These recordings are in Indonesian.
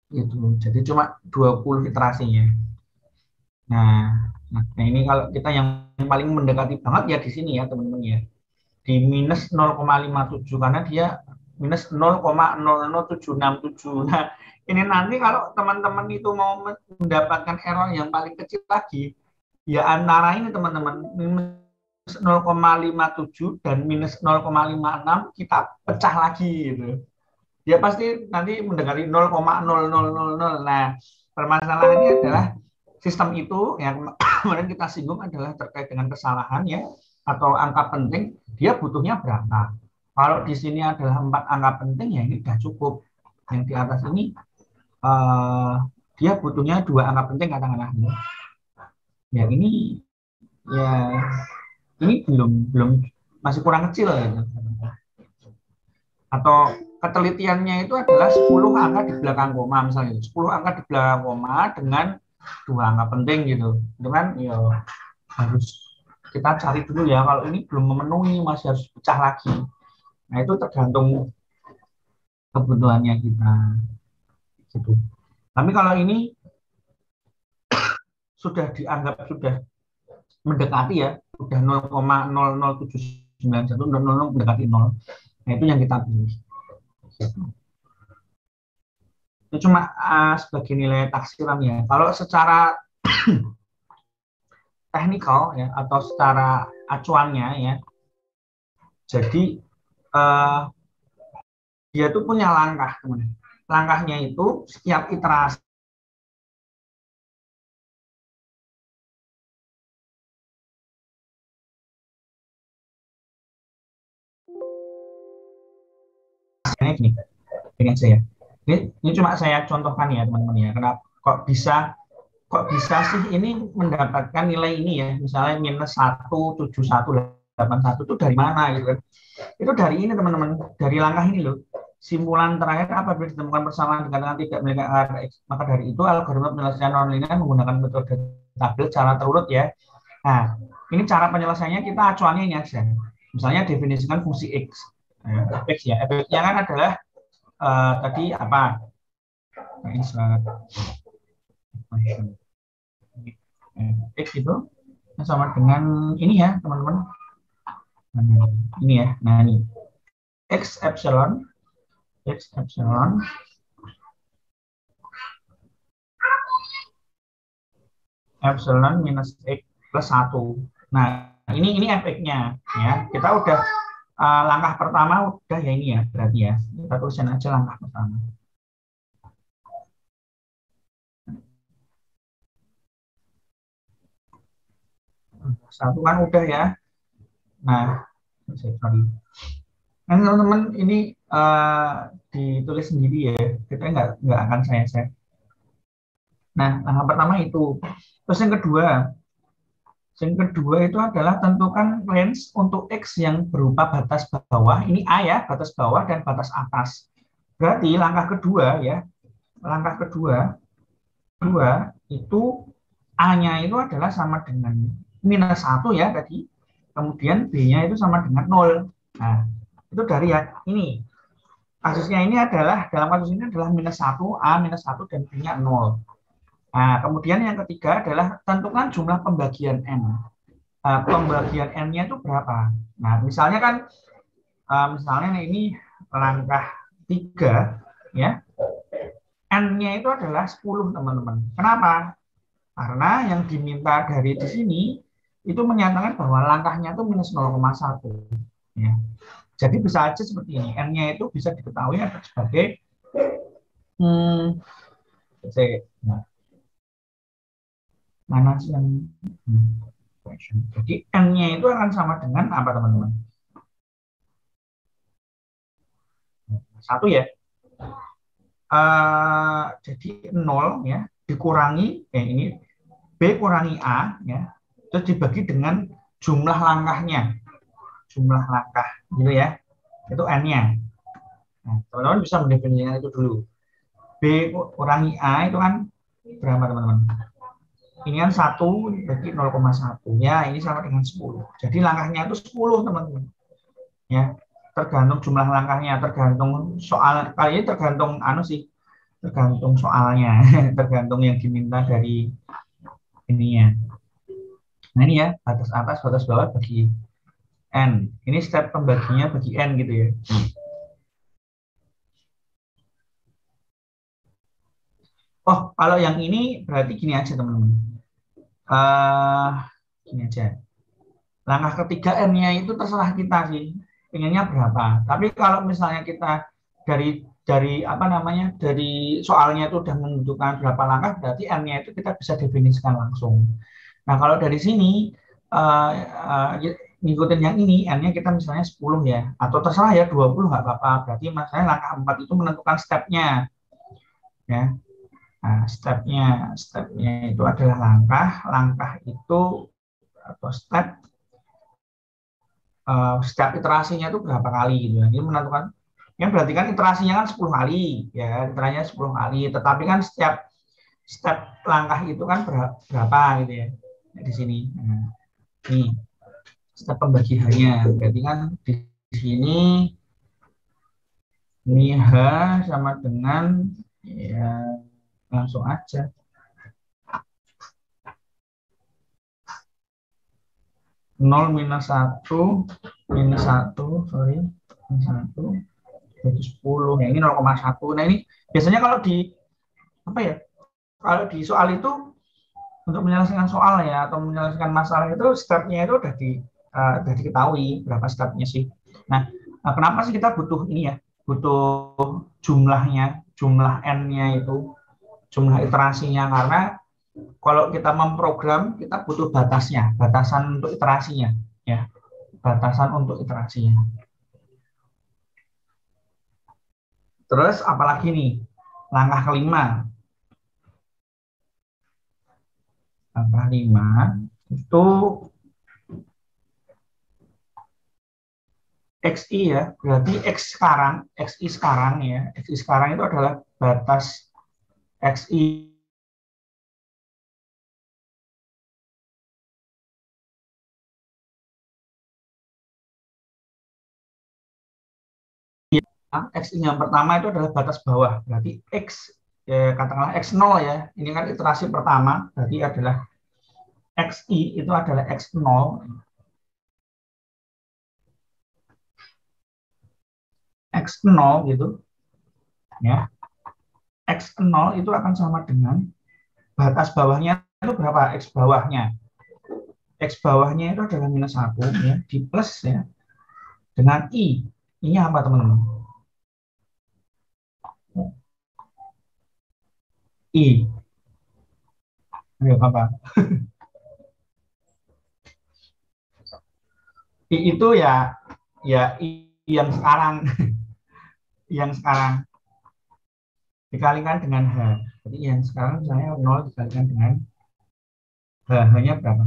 Itu. Jadi cuma 20 iterasinya. Nah, ini kalau kita yang paling mendekati banget ya di sini ya teman-teman ya. Di minus 0,57 karena dia minus 0,00767. Nah, ini nanti kalau teman-teman itu mau mendapatkan error yang paling kecil lagi, ya antara ini teman-teman, minus 0,57 dan minus 0,56 kita pecah lagi gitu. Dia pasti nanti mendekati 0,0000. Nah, permasalahannya adalah sistem itu yang kemarin kita singgung adalah terkait dengan kesalahan ya atau angka penting, dia butuhnya berapa. Kalau di sini adalah 4 angka penting ya ini sudah cukup. Yang di atas ini dia butuhnya 2 angka penting katakanlah. Ya ya ini belum masih kurang kecil ya. Atau ketelitiannya itu adalah 10 angka di belakang koma misalnya 10 angka di belakang koma dengan 2 angka penting gitu. Itu kan ya harus kita cari dulu ya, kalau ini belum memenuhi masih harus pecah lagi. Nah itu tergantung kebutuhannya kita gitu. Tapi kalau ini sudah dianggap sudah mendekati ya, sudah 0,00791 mendekati 0. Nah itu yang kita pilih gitu. Itu cuma sebagai nilai taksiran ya. Kalau secara teknikal ya atau secara acuannya ya, jadi dia tuh punya langkah teman. Langkahnya itu setiap iterasi gini, dengan saya. Ini cuma saya contohkan ya teman-teman ya. Kenapa kok bisa sih ini mendapatkan nilai ini ya, misalnya minus 17181 itu dari mana gitu kan. Itu dari ini teman-teman, dari langkah ini loh. Simpulan terakhir apabila ditemukan persamaan dengan tidak memiliki angka X, maka dari itu algoritma penyelesaian nonlinear menggunakan metode tabel cara terurut ya. Nah, ini cara penyelesaiannya kita acuannya ini aja. Misalnya definisikan fungsi X. X ya, X-nya kan adalah tadi apa? X itu sama dengan ini ya teman-teman. Ini ya, nah ini X epsilon minus X plus 1. Nah, ini fx-nya ya. Kita udah langkah pertama udah ya ini ya, berarti ya. Kita tulisin aja langkah pertama. Satu kan udah ya. Nah, sorry. Nah, teman-teman ini ditulis sendiri ya. Kita nggak akan saya share. Nah, langkah pertama itu. Terus yang kedua itu adalah tentukan range untuk X yang berupa batas bawah. Ini A ya, batas bawah dan batas atas. Berarti langkah kedua ya, itu A-nya itu adalah sama dengan minus 1 ya tadi. Kemudian B-nya itu sama dengan 0. Nah, itu dari ya ini. Kasusnya ini adalah, dalam kasus ini adalah minus 1, A minus 1 dan B-nya 0. Nah, kemudian yang ketiga adalah tentukan jumlah pembagian N. Pembagian N-nya itu berapa? Nah, misalnya kan, misalnya ini langkah 3, ya, N-nya itu adalah 10, teman-teman. Kenapa? Karena yang diminta dari di sini, itu menyatakan bahwa langkahnya itu minus 0,1. Ya. Jadi bisa aja seperti ini. N-nya itu bisa diketahui sebagai mana sih yang jadi N-nya itu akan sama dengan apa teman-teman? 1 ya. Jadi 0 ya dikurangi ini B kurangi A ya, terus dibagi dengan jumlah langkah gitu ya, itu N-nya. Nah, teman-teman bisa mendefinisikan itu dulu. B kurangi A itu kan berapa teman-teman? Ini kan 1 bagi 0,1 ya, ini sama dengan 10. Jadi langkahnya itu 10 teman-teman ya. tergantung jumlah langkahnya, tergantung soal, kali ini tergantung anu sih, tergantung soalnya, tergantung yang diminta dari ininya. Nah ini ya, batas atas, batas bawah bagi N. Ini step pembaginya bagi N gitu ya. Oh, kalau yang ini berarti gini aja teman-teman. Eh, Gini aja. Langkah ketiga N-nya itu terserah kita sih, pengennya berapa. Tapi kalau misalnya kita dari apa namanya, dari soalnya itu udah menentukan berapa langkah, berarti N-nya itu kita bisa definisikan langsung. Nah, kalau dari sini uh, uh, ngikutin yang ini, N-nya kita misalnya 10 ya, atau terserah ya 20 nggak apa-apa. Berarti misalnya langkah 4 itu menentukan stepnya ya. Nah, stepnya itu adalah langkah itu atau setiap iterasinya itu berapa kali gitu ya. Ini menentukan, ya berarti kan iterasinya kan 10 kali ya, iterasinya 10 kali, tetapi kan setiap step langkah itu kan berapa gitu ya. Nah, di sini. Nah, ini step pembagiannya. Berarti kan di sini ini H sama dengan ya langsung aja 0 minus 1 sorry, minus 1 jadi 10. Nah, ini 0,1. Nah, ini biasanya kalau di apa ya? Kalau di soal itu untuk menyelesaikan soal ya atau menyelesaikan masalah itu stepnya itu udah diketahui berapa stepnya sih. Nah, kenapa sih kita butuh ini ya? Butuh jumlahnya, jumlah n-nya itu, jumlah iterasinya, karena kalau kita memprogram kita butuh batasnya, batasan untuk iterasinya ya, batasan untuk iterasinya. Terus apalagi nih? Langkah kelima. Langkah 5 itu XI ya, berarti XI sekarang ya, XI sekarang itu adalah batas XI XI yang pertama itu adalah batas bawah, berarti X ya, katakanlah X0 ya, ini kan iterasi pertama, berarti adalah XI itu adalah X0, X0 gitu ya, X0 itu akan sama dengan batas bawahnya itu berapa? X bawahnya, X bawahnya itu adalah -1 ya, di plus ya, dengan I. Ini apa teman-teman? I. Ayo apa? I itu ya I yang sekarang, yang sekarang dikalikan dengan H. Jadi yang sekarang misalnya 0 dikalikan dengan H. H-nya berapa?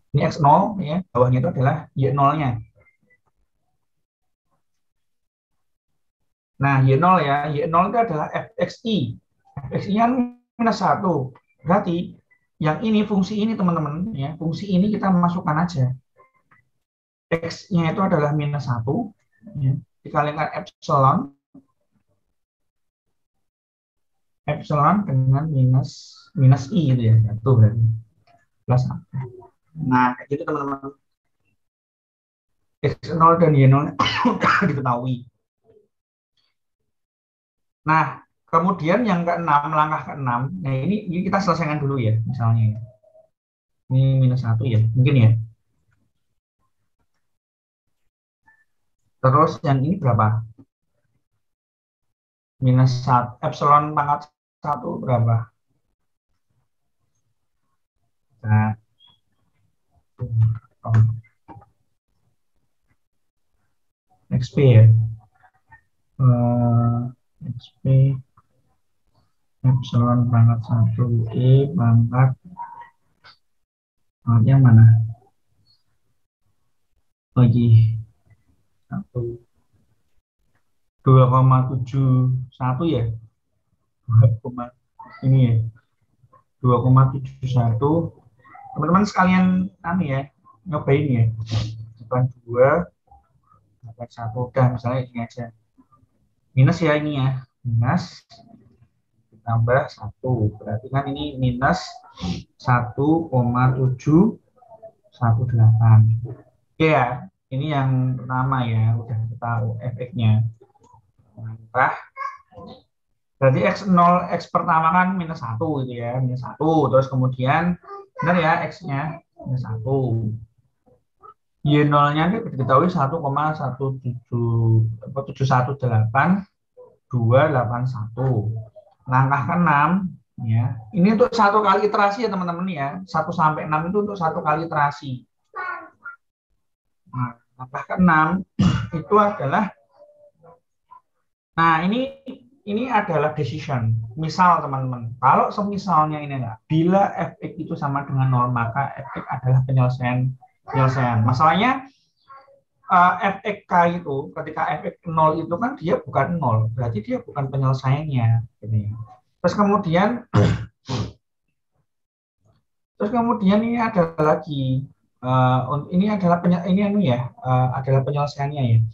Ini X0 ya, bawahnya itu adalah Y0-nya. Nah, Y0 ya, Y0 itu adalah fxi. Fxi-nya -1. Berarti yang ini fungsi ini teman-teman ya, fungsi ini kita masukkan aja. X-nya itu adalah -1 ya, dikalikan epsilon dengan minus i gitu ya, satu berarti plus 1. Nah, kayak gitu teman-teman. X0 dan Y0 diketahui. Nah, kemudian yang keenam, langkah keenam, nah ini kita selesaikan dulu ya, misalnya. Ini -1 ya, mungkin ya. Terus yang ini berapa? -1, epsilon pangkat 1 berapa? Nah, oh, XP ya. XP epsilon pangkat 1 E pangkatnya mana? Lagi 1 2,71 ya. 2, ini ya. 2,71. Teman-teman sekalian anu ya, nyobain ya. 82, 81, udah misalnya ini aja. Minus ya ini ya. Minus ditambah 1. Berarti kan ini minus 1,718. Oke ya, ini yang pertama ya, udah kita tahu efeknya. Nah, berarti X0, X pertama kan minus 1 gitu ya, minus 1. Terus kemudian, benar ya, X-nya minus 1. Y0-nya ini diketahui 1,718,281. Langkah ke-6 ya. Ini untuk satu kali iterasi ya teman-teman ya. 1 sampai 6 itu untuk satu kali iterasi. Nah, langkah ke-6 itu adalah, nah ini adalah decision. Misal teman-teman, kalau semisalnya ini enggak, bila fx itu sama dengan 0, maka fx adalah penyelesaian. Masalahnya fx itu ketika fx 0 itu kan dia bukan 0, berarti dia bukan penyelesaiannya. Gitu ya. Terus kemudian ini ada lagi, ini adalah adalah penyelesaiannya ya.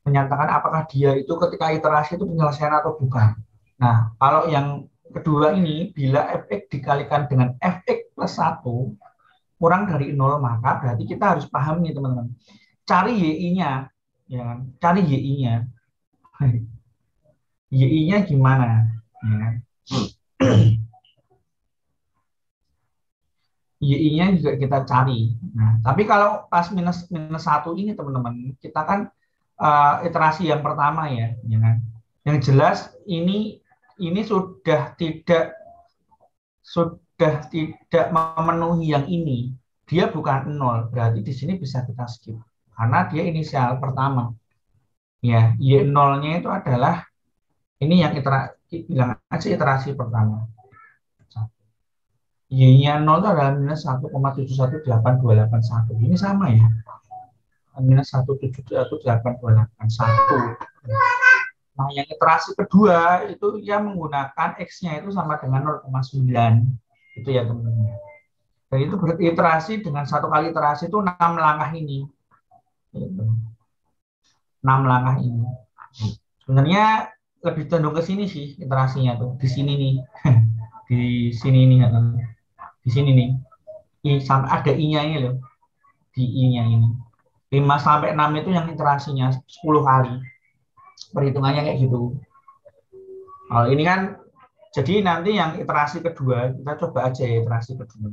Menyatakan apakah dia itu ketika iterasi itu penyelesaian atau bukan. Nah, kalau yang kedua ini, bila fx dikalikan dengan fx plus 1 kurang dari 0, maka berarti kita harus paham nih teman-teman. Cari y-nya, ya, cari y-nya. Y-nya gimana? Ya. Y-nya juga kita cari. Nah, tapi kalau pas minus 1 ini teman-teman, kita kan iterasi yang pertama ya, kan? Yang jelas ini sudah tidak memenuhi yang ini, dia bukan 0, berarti di sini bisa kita skip karena dia inisial pertama. Ya, Y0-nya itu adalah ini yang bilang aja iterasi pertama. Y-nya 0 itu adalah minus 1,718,281. Ini sama ya. Minus 1,718,281. Nah, yang iterasi kedua itu dia menggunakan X-nya itu sama dengan 0,9. Itu ya teman-teman. Dan itu beriterasi dengan satu kali iterasi itu 6 langkah ini. 6 langkah ini. Sebenarnya lebih cenderung ke sini sih iterasinya tuh. Di sini nih. Di sini nih. Di sini nih. Sampai ada I-nya ini loh. Di I-nya ini. 5 sampai 6 itu yang iterasinya 10 kali. Perhitungannya kayak gitu. Nah, ini kan jadi nanti yang iterasi kedua kita coba aja ya iterasi kedua.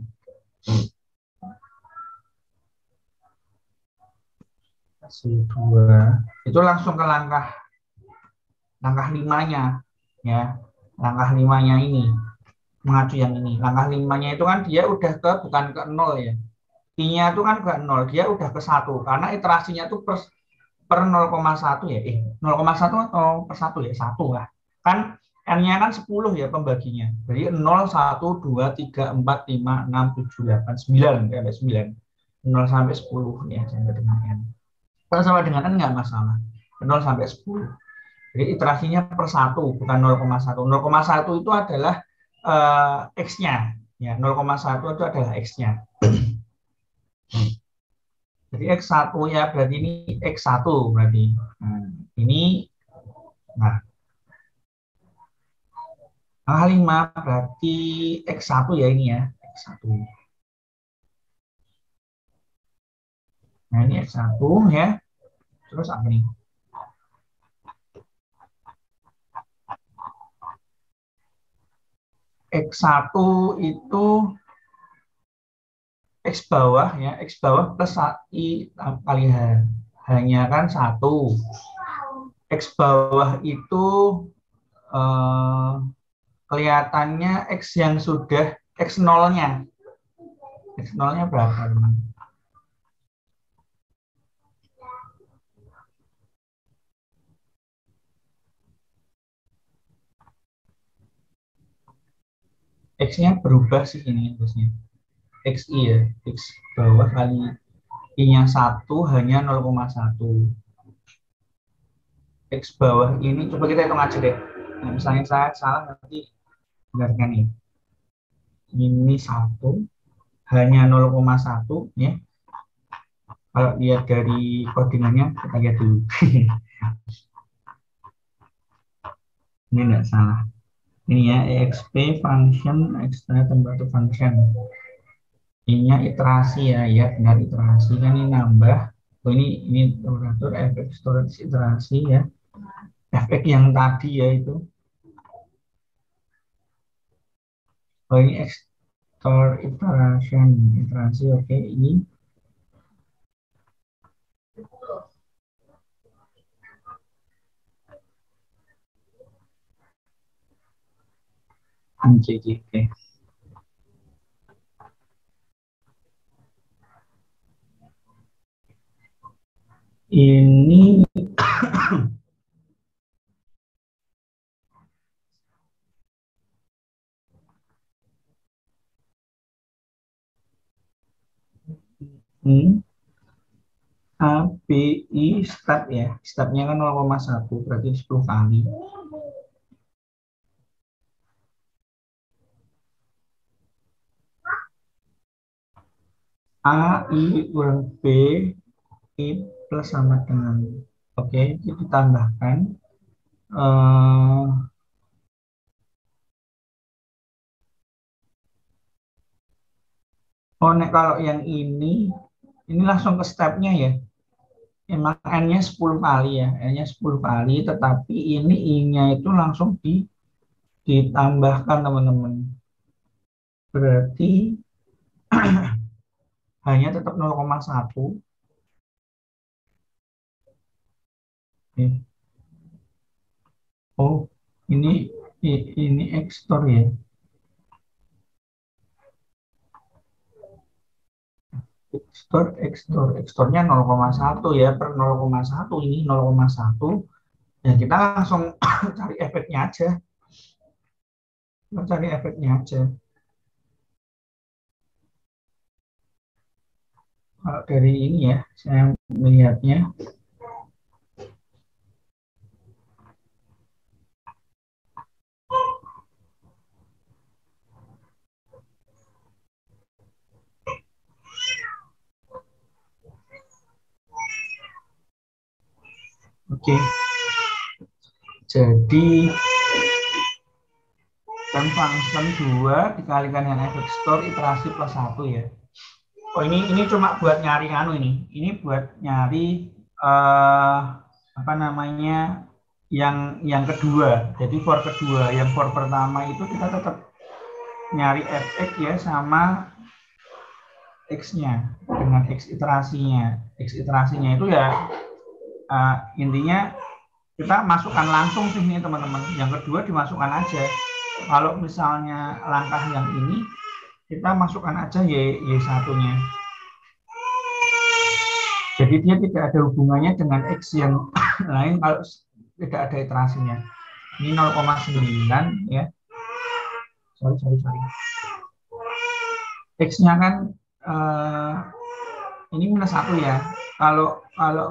Iterasi 2 itu langsung ke langkah 5-nya ya. Langkah 5-nya ini mengacu yang ini. Langkah 5-nya itu kan dia udah bukan ke 0 ya. I-nya itu kan ke 0, dia udah ke 1 karena iterasinya itu per 0,1 ya. 0,1 atau per 1 ya? 1 lah. Kan N-nya kan 10 ya pembaginya. Jadi 0, 1, 2, 3, 4, 5, 6, 7, 8, 9. Kayak 9. 0 sampai 10 ya, sama dengan N. Kalau sama dengan N nggak masalah. 0 sampai 10. Jadi iterasinya per 1, bukan 0,1. 0,1 itu adalah X-nya. Ya, 0,1 itu adalah X-nya. Jadi X1 ya, berarti ini X1 berarti. Nah, ini, nah, angka 5 berarti X1 ya ini ya, X1. Nah, ini X1 ya. Terus apa nih? X1 itu X bawah ya, X bawah plus I kali H. Hanya kan 1. X bawah itu kelihatannya X yang sudah X0-nya. X0-nya berapa teman? X-nya berubah sih ini terusnya. XI ya, X bawah kali I-nya 1 hanya 0,1. X bawah ini, coba kita hitung aja deh. Nah, misalnya saya salah nanti dengarkan nih. Ini 1, hanya 0,1 ya. Kalau lihat dari codingannya, kita lihat dulu. Ini enggak salah. Ini ya, exp function extra temperature function. Ini-nya iterasi ya, ya benar iterasi kan ini nambah. Oh, ini temperatur efek storage iterasi ya. Efek yang tadi ya itu. Oh, ini extor iteration iterasi, oke. Ini JJK. Ini API step ya. Stepnya kan 0,1 berarti 10 kali. A, I kurang B, I plus sama dengan. Oke, itu ditambahkan. Oh, nek kalau yang ini langsung ke stepnya ya. Emang N-nya 10 kali ya, N-nya 10 kali, tetapi ini I-nya itu langsung ditambahkan teman-teman. Berarti hanya tetap 0,1. Oh, ini ekstor ya. Ekstornya 0,1 ya, per 0,1 ini 0,1. Ya kita langsung cari efeknya aja. Kita cari efeknya aja. Kalau dari ini ya, saya melihatnya. Oke. Jadi kan function 2 dikalikan dengan efek store iterasi plus 1 ya. Oh, ini cuma buat nyari ini. Ini buat nyari apa namanya? Yang kedua. Jadi for kedua, yang for pertama itu kita tetap nyari fx ya sama x-nya dengan x iterasinya. X iterasinya itu ya intinya kita masukkan langsung sih nih teman-teman. Yang kedua dimasukkan aja. Kalau misalnya langkah yang ini kita masukkan aja Y1-nya. Jadi dia tidak ada hubungannya dengan X yang lain kalau tidak ada iterasinya. Ini 0,9 ya. Sorry. X-nya kan ini minus 1 ya. Kalau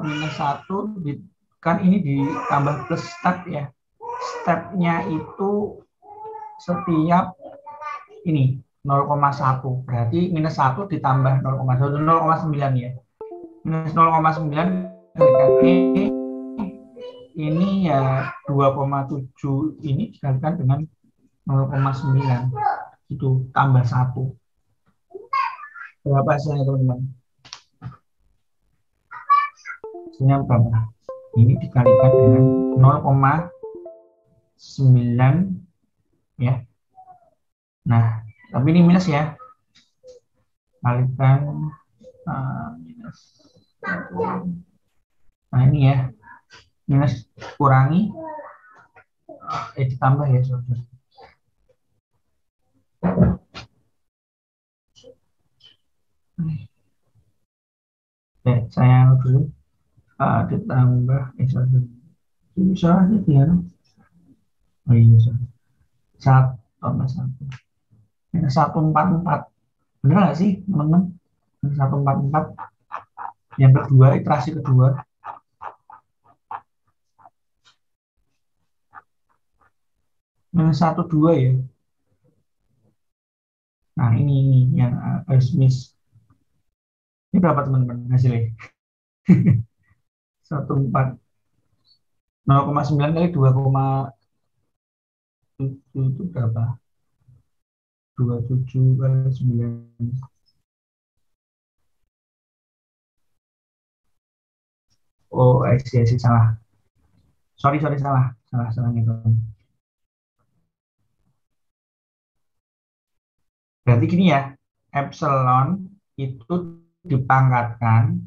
minus 1 kan ini ditambah plus step ya. Stepnya itu setiap ini 0,1. Berarti minus 1 ditambah 0,1, 0,9 ya. Minus 0,9 kalikan ini ya 2,7 ini dikalikan dengan 0,9 itu tambah 1. Berapa hasilnya teman-teman? Hasilnya berapa? Ini dikalikan dengan 0,9 ya. Nah, tapi ini minus ya. Kalikan minus. Nah, ini ya. Minus kurangi ditambah ya saudara. Saya dulu ditambah saudara. Bisa aja ya. Oh iya saudara. 1,1 minus 144. Benar nggak sih teman-teman? Minus 144. Yang kedua, iterasi kedua. Minus 1, 2 ya. Nah, ini yang harus miss. Ini berapa teman-teman hasilnya? 14. 0,9 kali 2,7 itu berapa? 27 kali 9. Oh, I see, salah. Sorry, salah. Salah gitu. Berarti gini ya, epsilon itu dipangkatkan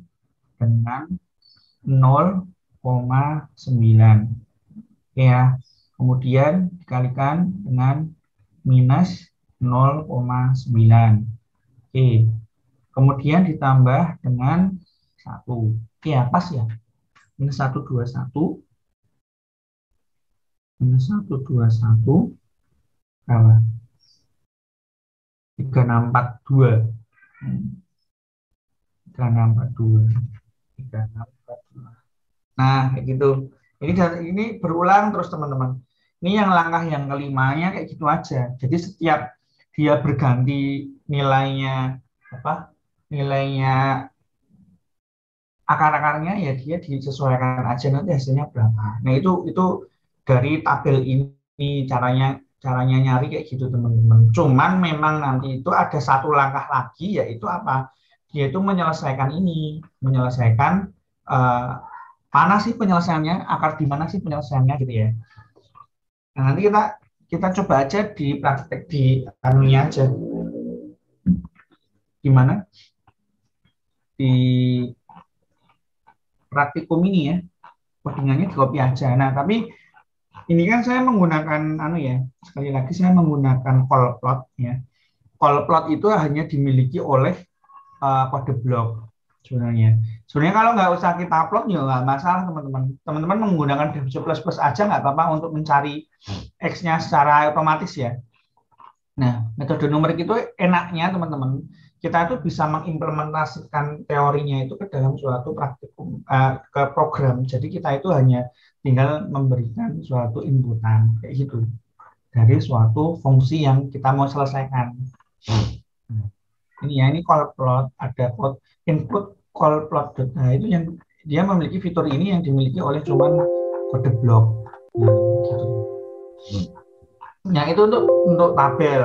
dengan 0,9. Ya, kemudian dikalikan dengan minus 0,9. Oke, kemudian ditambah dengan 1. Ya, pas ya. Minus 121. Minus 121. Berapa? 3642. 3642. 3642. Nah, kayak gitu. Ini berulang terus teman-teman. Ini yang langkah yang kelimanya kayak gitu aja. Jadi setiap dia berganti nilainya apa? Nilainya akar-akarnya ya dia disesuaikan aja nanti hasilnya berapa. Nah, itu dari tabel ini caranya caranya nyari kayak gitu teman-teman. Cuman memang nanti itu ada satu langkah lagi yaitu apa? Yaitu menyelesaikan ini, menyelesaikan uh, mana sih penyelesaiannya, akar di mana sih penyelesaiannya gitu ya. Nah, nanti kita coba aja di praktek di anunya aja. Gimana? Di praktikum ini ya, codingannya di copy aja. Nah, tapi ini kan saya menggunakan anu ya, sekali lagi saya menggunakan call plot ya. Call plot itu hanya dimiliki oleh kode blok sebenarnya. Sebenarnya kalau nggak usah kita upload ya nggak masalah teman-teman. Teman-teman menggunakan DevC++ aja nggak apa-apa untuk mencari X-nya secara otomatis ya. Nah, metode numerik itu enaknya teman-teman, kita itu bisa mengimplementasikan teorinya itu ke dalam suatu praktikum, ke program. Jadi kita itu hanya tinggal memberikan suatu inputan kayak gitu dari suatu fungsi yang kita mau selesaikan. Nah, ini ya, ini call plot, ada code input call plot. Nah, itu yang dia memiliki fitur ini yang dimiliki oleh cuman kode blok. Nah, gitu. Nah, itu untuk tabel.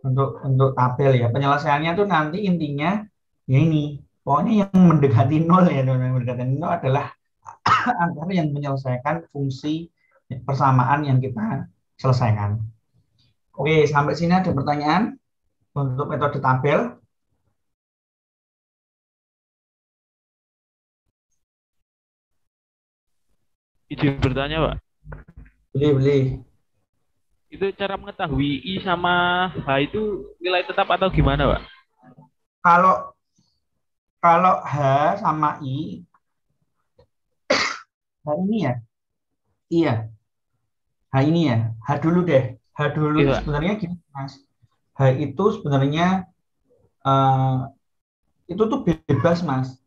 Untuk tabel ya penyelesaiannya tuh nanti intinya ya ini pokoknya yang mendekati nol ya yang mendekati nol adalah angka yang menyelesaikan fungsi persamaan yang kita selesaikan. Oke, sampai sini ada pertanyaan untuk metode tabel. Izin bertanya, Pak. Boleh. Itu cara mengetahui I sama H itu nilai tetap atau gimana, Pak? Kalau kalau H sama H ini ya, iya, H ini ya, H dulu deh. H dulu Iya, itu Pak. sebenarnya gini, Mas. H itu sebenarnya eh, itu tuh bebas, Mas.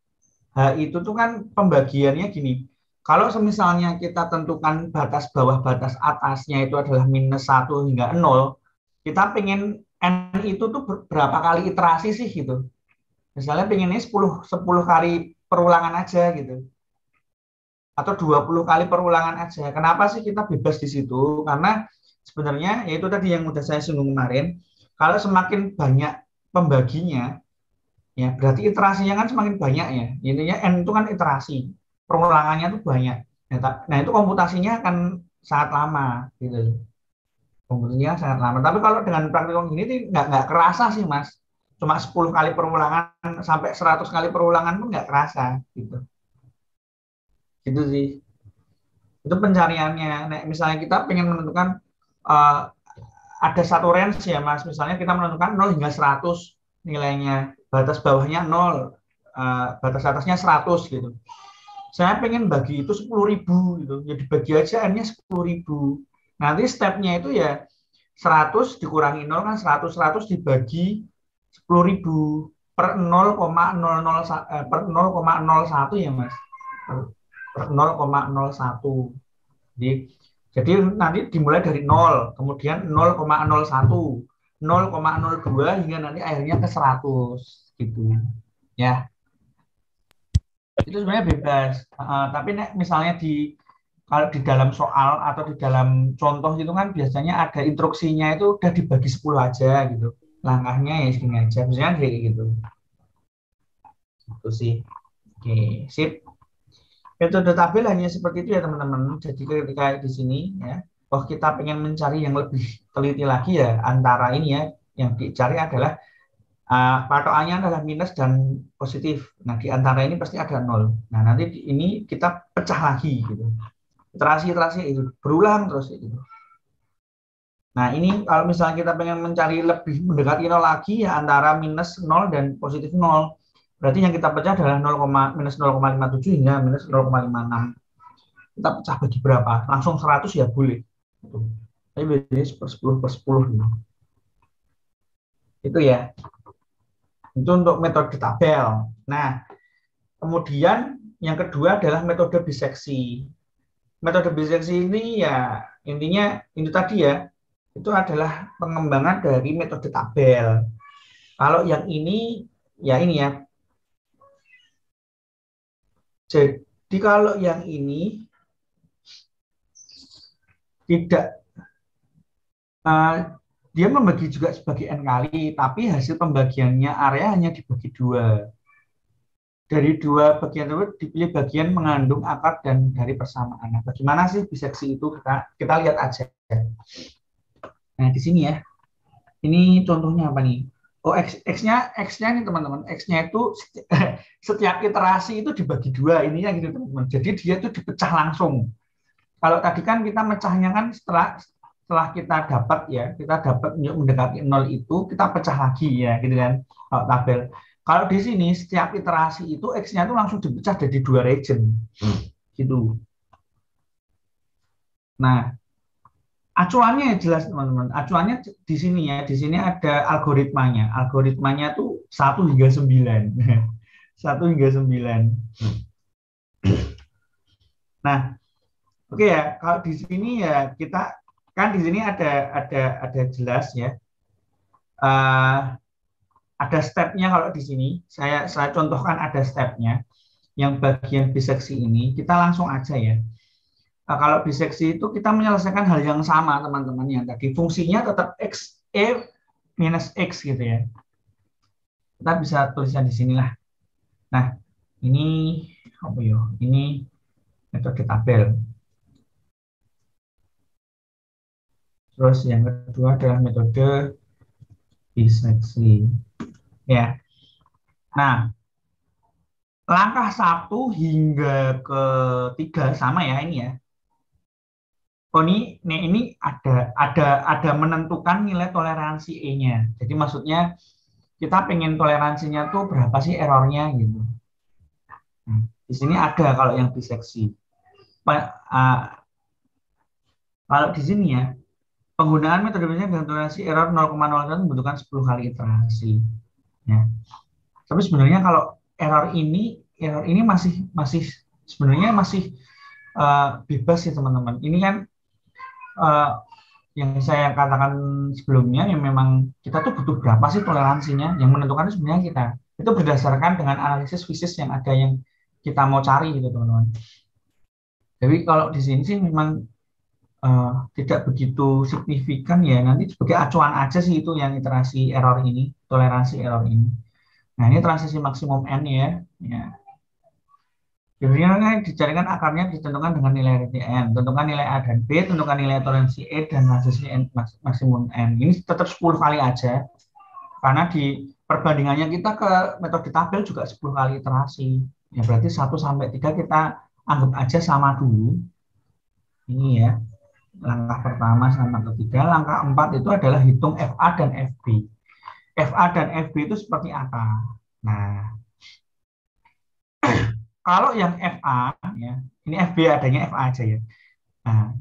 H itu tuh kan pembagiannya gini. Kalau misalnya kita tentukan batas bawah batas atasnya itu adalah -1 hingga 0, kita pengen N itu tuh berapa kali iterasi sih gitu. Misalnya pengennya 10 kali perulangan aja gitu. Atau 20 kali perulangan aja. Kenapa sih kita bebas di situ? Karena sebenarnya yaitu tadi yang udah saya singgung kemarin, kalau semakin banyak pembaginya, ya berarti iterasinya kan semakin banyak ya. Intinya N itu kan iterasi, perulangannya tuh banyak. Nah, itu komputasinya akan sangat lama gitu. Komputasinya sangat lama. Tapi kalau dengan praktikum gini tuh nggak kerasa sih Mas. Cuma 10 kali perulangan sampai 100 kali perulangan pun nggak kerasa gitu. Gitu sih. Itu pencariannya. Nah, misalnya kita pengen menentukan uh, ada satu range ya Mas. Misalnya kita menentukan 0 hingga 100 nilainya. Batas bawahnya 0, batas atasnya 100 gitu. Saya pengen bagi itu 10.000 gitu. Ya dibagi aja N-nya 10.000. Nanti stepnya itu ya 100 dikurangi 0 kan 100 dibagi 10.000 per 0,00 per 0,01 ya Mas. Per 0,01. Jadi Jadi nanti dimulai dari 0, kemudian 0,01, 0,02 hingga nanti akhirnya ke 100 gitu. Ya, itu sebenarnya bebas. Tapi misalnya kalau di dalam soal atau di dalam contoh itu kan biasanya ada instruksinya itu udah dibagi 10 aja gitu. Langkahnya ya segini aja. Biasanya kayak gitu. Itu sih. Oke, sip. Metode tabel hanya seperti itu ya teman-teman. Jadi ketika di sini ya, oh kita pengen mencari yang lebih teliti lagi ya antara ini ya, yang dicari adalah patokannya adalah minus dan positif. Nah di antara ini pasti ada nol. Nah nanti ini kita pecah lagi gitu. Iterasi itu berulang terus gitu. Nah ini kalau misalnya kita pengen mencari lebih mendekati nol lagi ya antara minus nol dan positif nol. Berarti yang kita pecah adalah minus 0,57 hingga minus 0,56. Kita pecah bagi berapa? Langsung 100 ya boleh. Tapi biasanya per 10 per 10 gitu. Itu ya. Itu untuk metode tabel. Nah, kemudian yang kedua adalah metode biseksi. Metode biseksi ini ya intinya ini tadi ya, itu adalah pengembangan dari metode tabel. Kalau yang ini ya ini ya. Jadi kalau yang ini tidak dia membagi juga sebagai n kali, tapi hasil pembagiannya area hanya dibagi dua. Dari dua bagian tersebut dipilih bagian mengandung akar dan dari persamaan. Nah, bagaimana sih biseksi itu? Kita lihat aja. Nah, di sini ya. Ini contohnya apa nih? Oh, X-nya nih teman-teman. X-nya itu setiap iterasi itu dibagi dua. Ininya gitu teman-teman. Jadi dia itu dipecah langsung. Kalau tadi kan kita mecahnya kan setelah kita dapat ya, kita dapat mendekati nol itu, kita pecah lagi ya, gitu kan, kalau tabel. Kalau di sini setiap iterasi itu X-nya itu langsung dipecah jadi dua region, gitu. Nah, acuannya jelas teman-teman. Acuannya di sini ya, di sini ada algoritmanya. Algoritmanya tuh 1 hingga 9. 1 hingga 9. Nah, oke ya, kalau di sini ya kita kan di sini ada jelas ya. Uh, ada stepnya kalau di sini. Saya contohkan ada stepnya. Yang bagian biseksi ini kita langsung aja ya. Kalau biseksi itu kita menyelesaikan hal yang sama teman-teman yang tadi. Fungsinya tetap x e minus x gitu ya. Kita bisa tuliskan di sinilah. Nah, ini apa ya? Ini metode tabel. Terus yang kedua adalah metode biseksi. Ya. Nah, langkah 1 hingga ke 3 sama ya ini ya. Oh ini ada menentukan nilai toleransi E-nya. Jadi maksudnya kita pengen toleransinya tuh berapa sih errornya gitu. Nah, di sini ada kalau yang biseksi. Kalau di sini ya penggunaan metode biseksi dengan toleransi error 0,01 membutuhkan 10 kali iterasi. Ya. Tapi sebenarnya kalau error ini masih sebenarnya masih bebas sih teman-teman. Ini kan uh, yang saya katakan sebelumnya yang memang kita tuh butuh berapa sih toleransinya yang menentukan sebenarnya kita itu berdasarkan dengan analisis fisis yang ada yang kita mau cari gitu teman-teman. Jadi kalau di sini sih memang tidak begitu signifikan ya nanti sebagai acuan aja sih itu yang iterasi error ini toleransi error ini. Nah ini transisi maksimum n ya. Ya. Biasanya dicarikan akarnya ditentukan dengan nilai RTN, tentukan nilai A dan B, tentukan nilai toleransi E dan transisi N, maksimum N. Ini tetap 10 kali aja, karena di perbandingannya kita ke metode tabel juga 10 kali iterasi. Ya berarti 1 sampai 3 kita anggap aja sama dulu. Ini ya, langkah pertama sama ketiga. Langkah 4 itu adalah hitung FA dan FB. FA dan FB itu seperti apa? Nah, kalau yang FA, ya, ini FB adanya FA aja ya. Nah,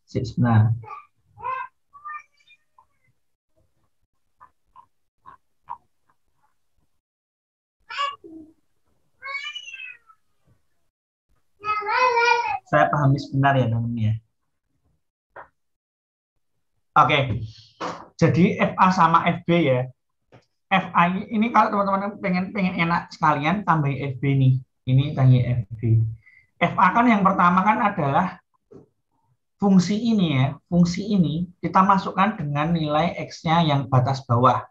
sebentar. dipahami sebentar ya teman-teman ya. Oke, jadi FA sama FB ya. FA ini kalau teman-teman pengen enak sekalian tambahin FB nih. Ini tanya FB. FA kan yang pertama kan adalah fungsi ini ya. Fungsi ini kita masukkan dengan nilai X-nya yang batas bawah.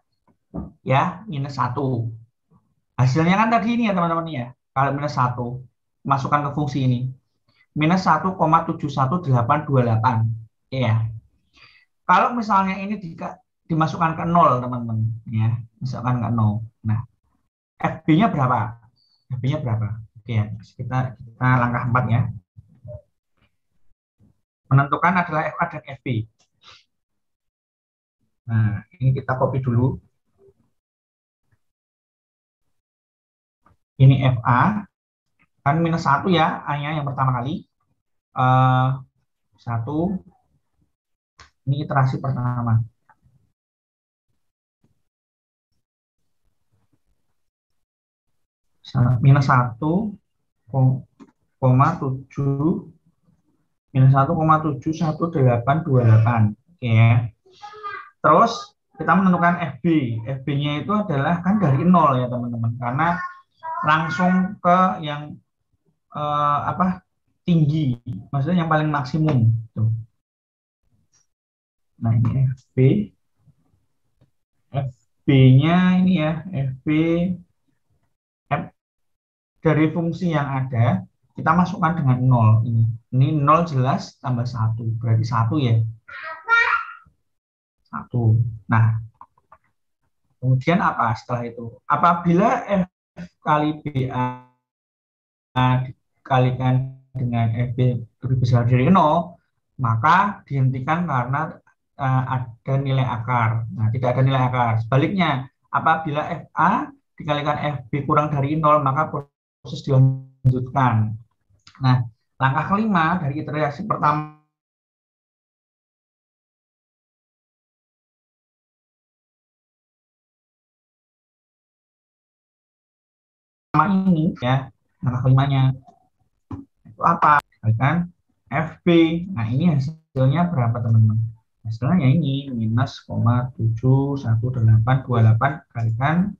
Ya, -1. Hasilnya kan tadi ini ya teman-teman ya. Kalau -1, masukkan ke fungsi ini. -1,71828. Ya. Kalau misalnya ini dimasukkan ke 0, teman-teman. Ya, misalkan ke 0. Nah, FB-nya berapa? FB-nya berapa? Oke ya, kita langkah 4 ya. Menentukan adalah FA dan FB. Nah, ini kita copy dulu. Ini FA. Kan -1 ya, A-nya yang pertama kali. 1. Ini iterasi pertama. -1,71828. Oke ya. Terus kita menentukan FB. FB-nya itu adalah kan dari 0 ya teman-teman. Karena langsung ke yang tinggi, maksudnya yang paling maksimum. Tuh. Nah ini FB. FB-nya ini ya, FB dari fungsi yang ada kita masukkan dengan 0 ini. Ini 0 jelas tambah 1, berarti 1 ya. 1. Nah, kemudian apa setelah itu? Apabila F kali BA dikalikan dengan FB lebih besar dari 0, maka dihentikan karena ada nilai akar. Nah, tidak ada nilai akar. Sebaliknya, apabila FA dikalikan FB kurang dari 0, maka proses dilanjutkan. Nah, langkah kelima dari iterasi pertama ini ya, langkah kelimanya itu apa? Kalikan FB. Nah, ini hasilnya berapa teman-teman? Hasilnya ini -0,71828 kalikan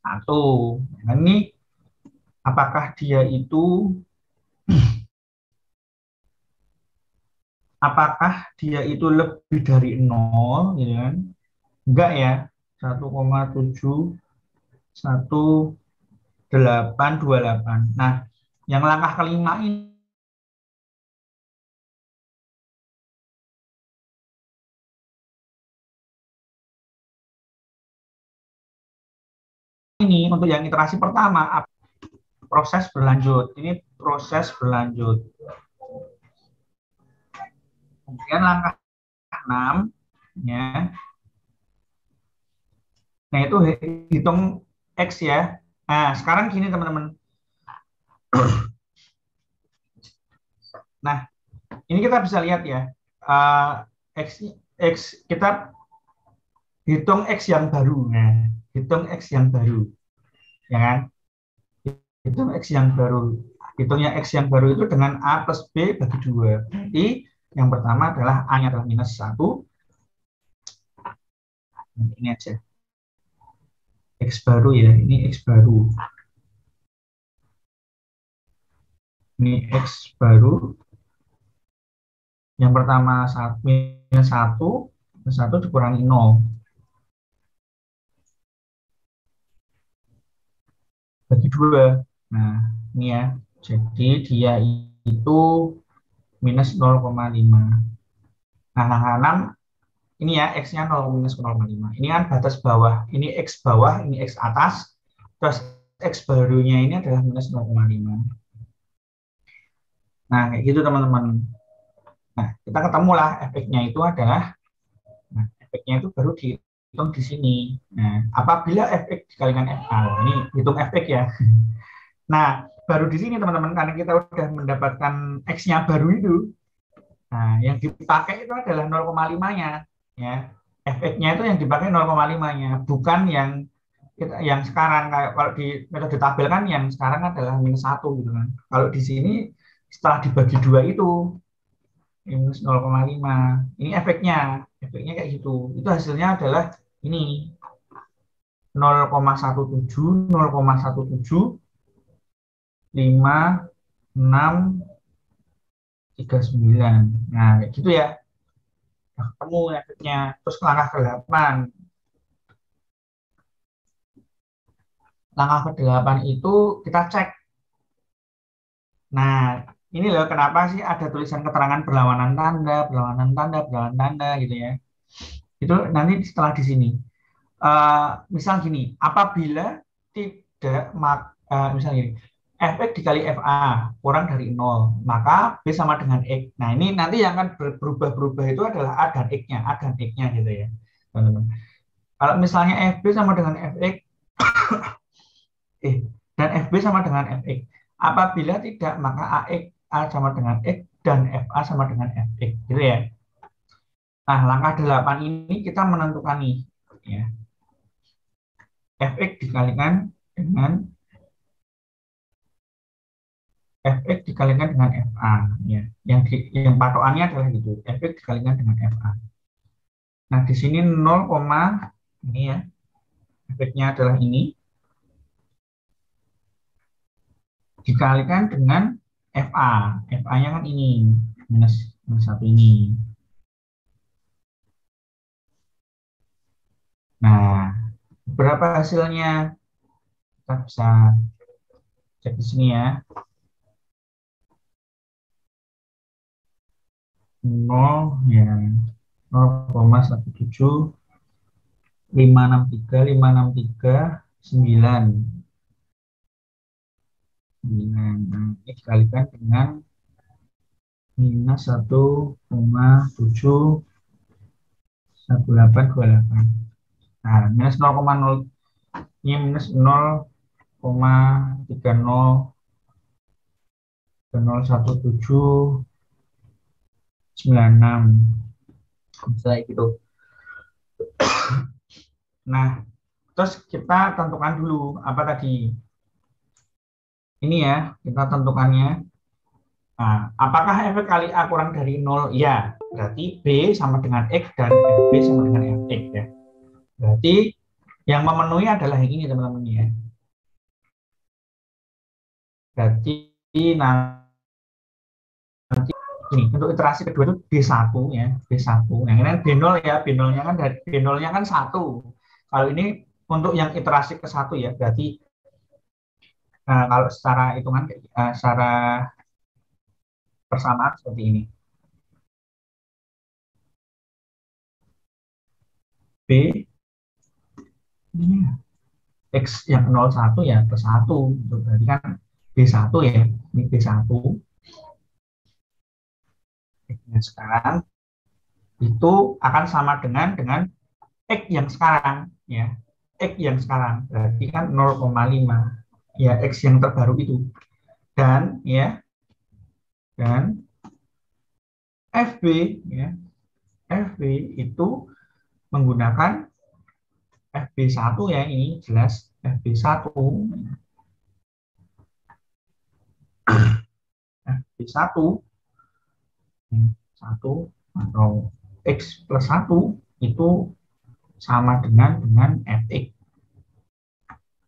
1. Nah, ini apakah dia itu lebih dari 0 gitu kan? Enggak ya. 1,71828. Nah, yang langkah kelima ini untuk yang iterasi pertama proses berlanjut. Ini proses berlanjut. Kemudian langkah 6 ya. Nah, itu hitung X ya. Nah, sekarang gini teman-teman. Nah, ini kita bisa lihat ya. X kita hitung X yang baru. Nah, hitung X yang baru. Ya kan? Hitung X yang baru. Hitungnya X yang baru itu dengan A plus B bagi 2. Jadi, yang pertama adalah A-nya adalah -1. Ini aja. X baru ya, ini X baru. Ini X baru. Yang pertama -1 dikurangi 0. Bagi 2. Nah, ini ya. Jadi dia itu -0,5. Nah, langkah 6 ini ya, X-nya -0,5. Ini kan batas bawah. Ini X bawah, ini X atas. Terus X barunya ini adalah -0,5. Nah, kayak gitu teman-teman. Nah, kita ketemulah efeknya itu adalah, nah, efeknya itu baru dihitung di sini. Nah, apabila efek dikalikan FA, ini hitung efek ya. Nah, baru di sini teman-teman, karena kita udah mendapatkan X-nya baru itu. Nah, yang dipakai itu adalah 0,5-nya. Ya, efeknya itu yang dipakai 0,5-nya, bukan yang sekarang. Kayak kalau di metode tabel kan yang sekarang adalah -1 gitu kan. Kalau di sini setelah dibagi dua itu minus 0,5. Ini efeknya kayak gitu. Itu hasilnya adalah ini 0,17, 0,17, 5, 6, 39. Nah, kayak gitu ya. Nah, ketemu efeknya. Terus langkah ke-8. Langkah ke-8 itu kita cek. Nah, ini loh kenapa sih ada tulisan keterangan berlawanan tanda, berlawanan tanda, berlawanan tanda gitu ya. Itu nanti setelah di sini. Misal gini, apabila tidak misal gini, fx dikali fa kurang dari 0, maka b sama dengan x. Nah, ini nanti yang akan berubah-berubah itu adalah a dan x-nya gitu ya, teman-teman. Kalau misalnya fb sama dengan fx dan fb sama dengan fx. Apabila tidak, maka a sama dengan x dan fa sama dengan fx, gitu ya. Nah, langkah 8 ini kita menentukan nih, ya. Fx dikalikan dengan Fx dikalikan dengan fa, ya. Yang patokannya adalah gitu. Fx dikalikan dengan fa. Nah, di sini 0, ini ya. Fx-nya adalah ini dikalikan dengan fa. Fa-nya kan ini minus 1 ini. Nah, berapa hasilnya? Kita bisa cek di sini ya. 0 ya 0,17, 563, 9. Nah, ini dikalikan dengan minus 1,71828. Nah, minus 0,0 ini minus 0,301796 misalnya gitu. Nah, terus kita tentukan dulu apa tadi? Ini ya, kita tentukannya. Nah, apakah efek kali A kurang dari 0? Ya, berarti B sama dengan X dan FB sama dengan Fx ya. Berarti yang memenuhi adalah yang ini teman-teman ya. Berarti nanti ini untuk iterasi kedua itu B1 ya, B1. Yang ini B0 ya, B0-nya kan dari B0-nya kan 1. Kalau ini untuk yang iterasi ke-1 ya, berarti kalau secara hitungan secara persamaan seperti ini. B ini X yang 01 ya ke 1. Berarti kan B1 ya, ini B1. X-nya sekarang itu akan sama dengan X yang sekarang ya. X yang sekarang berarti kan 0,5 ya, X yang terbaru itu. Dan ya, dan FB ya, FB itu menggunakan FB1 ya, ini jelas FB1 FB1 1 atau X plus 1 itu sama dengan Fx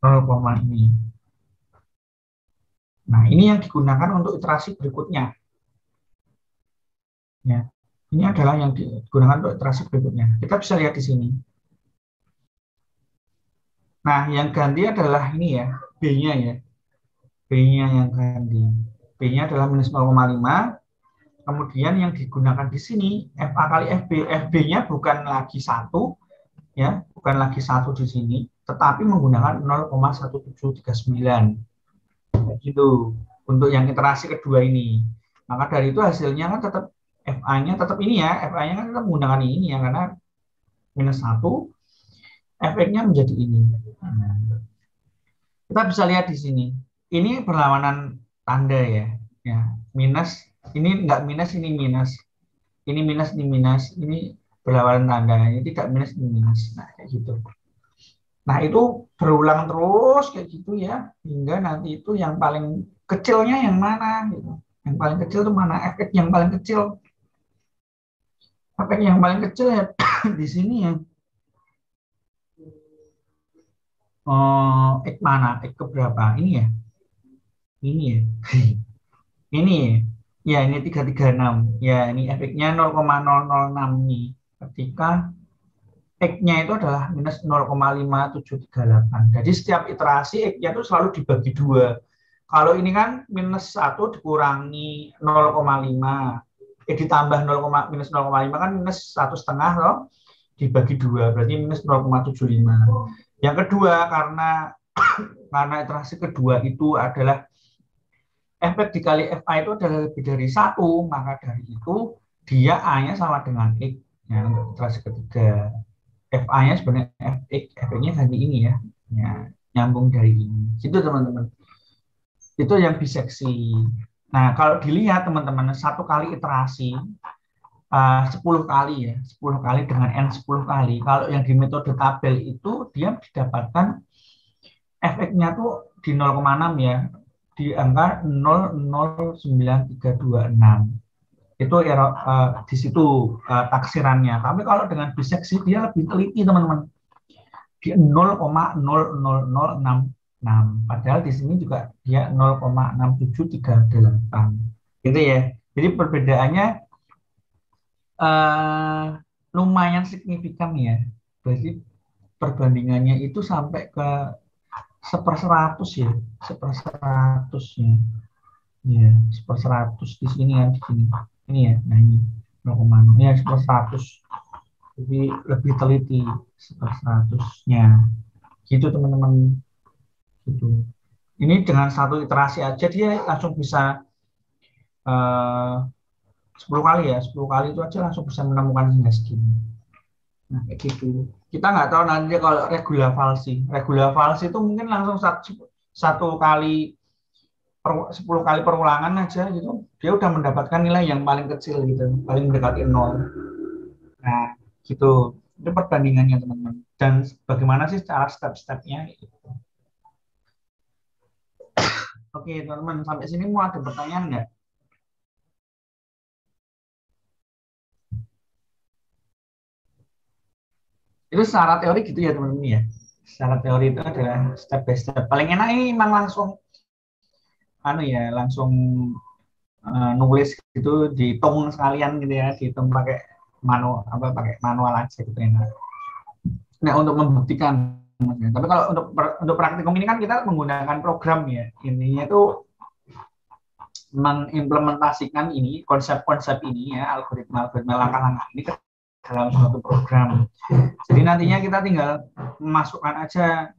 0, ini. Nah, ini yang digunakan untuk iterasi berikutnya. Ya, ini adalah yang digunakan untuk iterasi berikutnya. Kita bisa lihat di sini. Nah, yang ganti adalah ini ya, B-nya ya. B-nya yang ganti. B-nya adalah minus 0,5. Kemudian yang digunakan di sini, FA kali FB. FB-nya bukan lagi 1, ya, bukan lagi 1 di sini, tetapi menggunakan 0,1739. Gitu. Untuk yang iterasi kedua ini. Maka dari itu hasilnya kan tetap FA-nya tetap ini ya, FA-nya kan tetap menggunakan ini ya, karena minus 1, efeknya menjadi ini. Nah, kita bisa lihat di sini. Ini berlawanan tanda ya. Ya, minus, ini enggak minus, ini minus. Ini minus, ini minus. Ini berlawanan tanda. Ini tidak minus, ini minus. Nah, kayak gitu. Nah, itu berulang terus kayak gitu ya. Hingga nanti itu yang paling kecilnya yang mana gitu. Yang paling kecil itu mana? Efek yang paling kecil. Efek yang paling kecil ya di sini ya. Oh, X mana? X keberapa? Ini ya? Ini ya? Ini ya? Ya, ini 336. Ya, ini efeknya 0,006 nih. Ketika X-nya itu adalah minus 0,5738. Jadi setiap iterasi X-nya itu selalu dibagi dua. Kalau ini kan minus 1 dikurangi 0,5. Ditambah 0, minus 0,5 kan minus 1,5 loh. Dibagi dua, berarti minus 0,75. Yang kedua, karena iterasi kedua itu adalah efek dikali FA itu adalah lebih dari satu, maka dari itu dia A-nya sama dengan X. Ya, untuk iterasi ketiga. FA-nya sebenarnya FX, efeknya dari ini ya. Ya, nyambung dari ini. Itu teman-teman. Itu yang biseksi. Nah, kalau dilihat teman-teman, satu kali iterasi 10 kali ya, 10 kali dengan N 10 kali. Kalau yang di metode tabel itu dia didapatkan efeknya tuh di 0,6 ya, di angka 0,09326. Itu di situ taksirannya. Tapi kalau dengan biseksi dia lebih teliti teman-teman. Di 0,00066. Padahal di sini juga dia 0,6738. Gitu ya. Jadi perbedaannya eh, lumayan signifikan ya. Berarti perbandingannya itu sampai ke 1/100 ya. 1/100 ya. Ya, 1/100 di sini ya, di sini. Ini ya. Nah, ini 0,0 ya 1/100. Jadi lebih teliti 1/100-nya. Gitu teman-teman. Gitu. Ini dengan satu iterasi aja dia langsung bisa eh, 10 kali ya, 10 kali itu aja langsung bisa menemukan nilai segini. Nah, kayak gitu. Kita nggak tahu nanti kalau regula falsi. Regula falsi itu mungkin langsung satu kali 10 kali perulangan aja gitu. Dia udah mendapatkan nilai yang paling kecil gitu, paling mendekati nol. Nah, gitu. Itu perbandingannya teman-teman. Dan bagaimana sih cara step-stepnya gitu. Oke, teman-teman, sampai sini mau ada pertanyaan nggak? Itu secara teori gitu ya teman-teman ya. Secara teori itu adalah step by step. Paling enak ini memang langsung langsung nulis gitu dihitung sekalian gitu ya, dihitung pakai pakai manual aja gitu enak. Nah, untuk membuktikan. Tapi kalau untuk praktikum ini kan kita menggunakan program ya. Intinya itu mengimplementasikan ini konsep-konsep ini ya, algoritma langkah-langkah ini ke dalam suatu program. Jadi nantinya kita tinggal memasukkan aja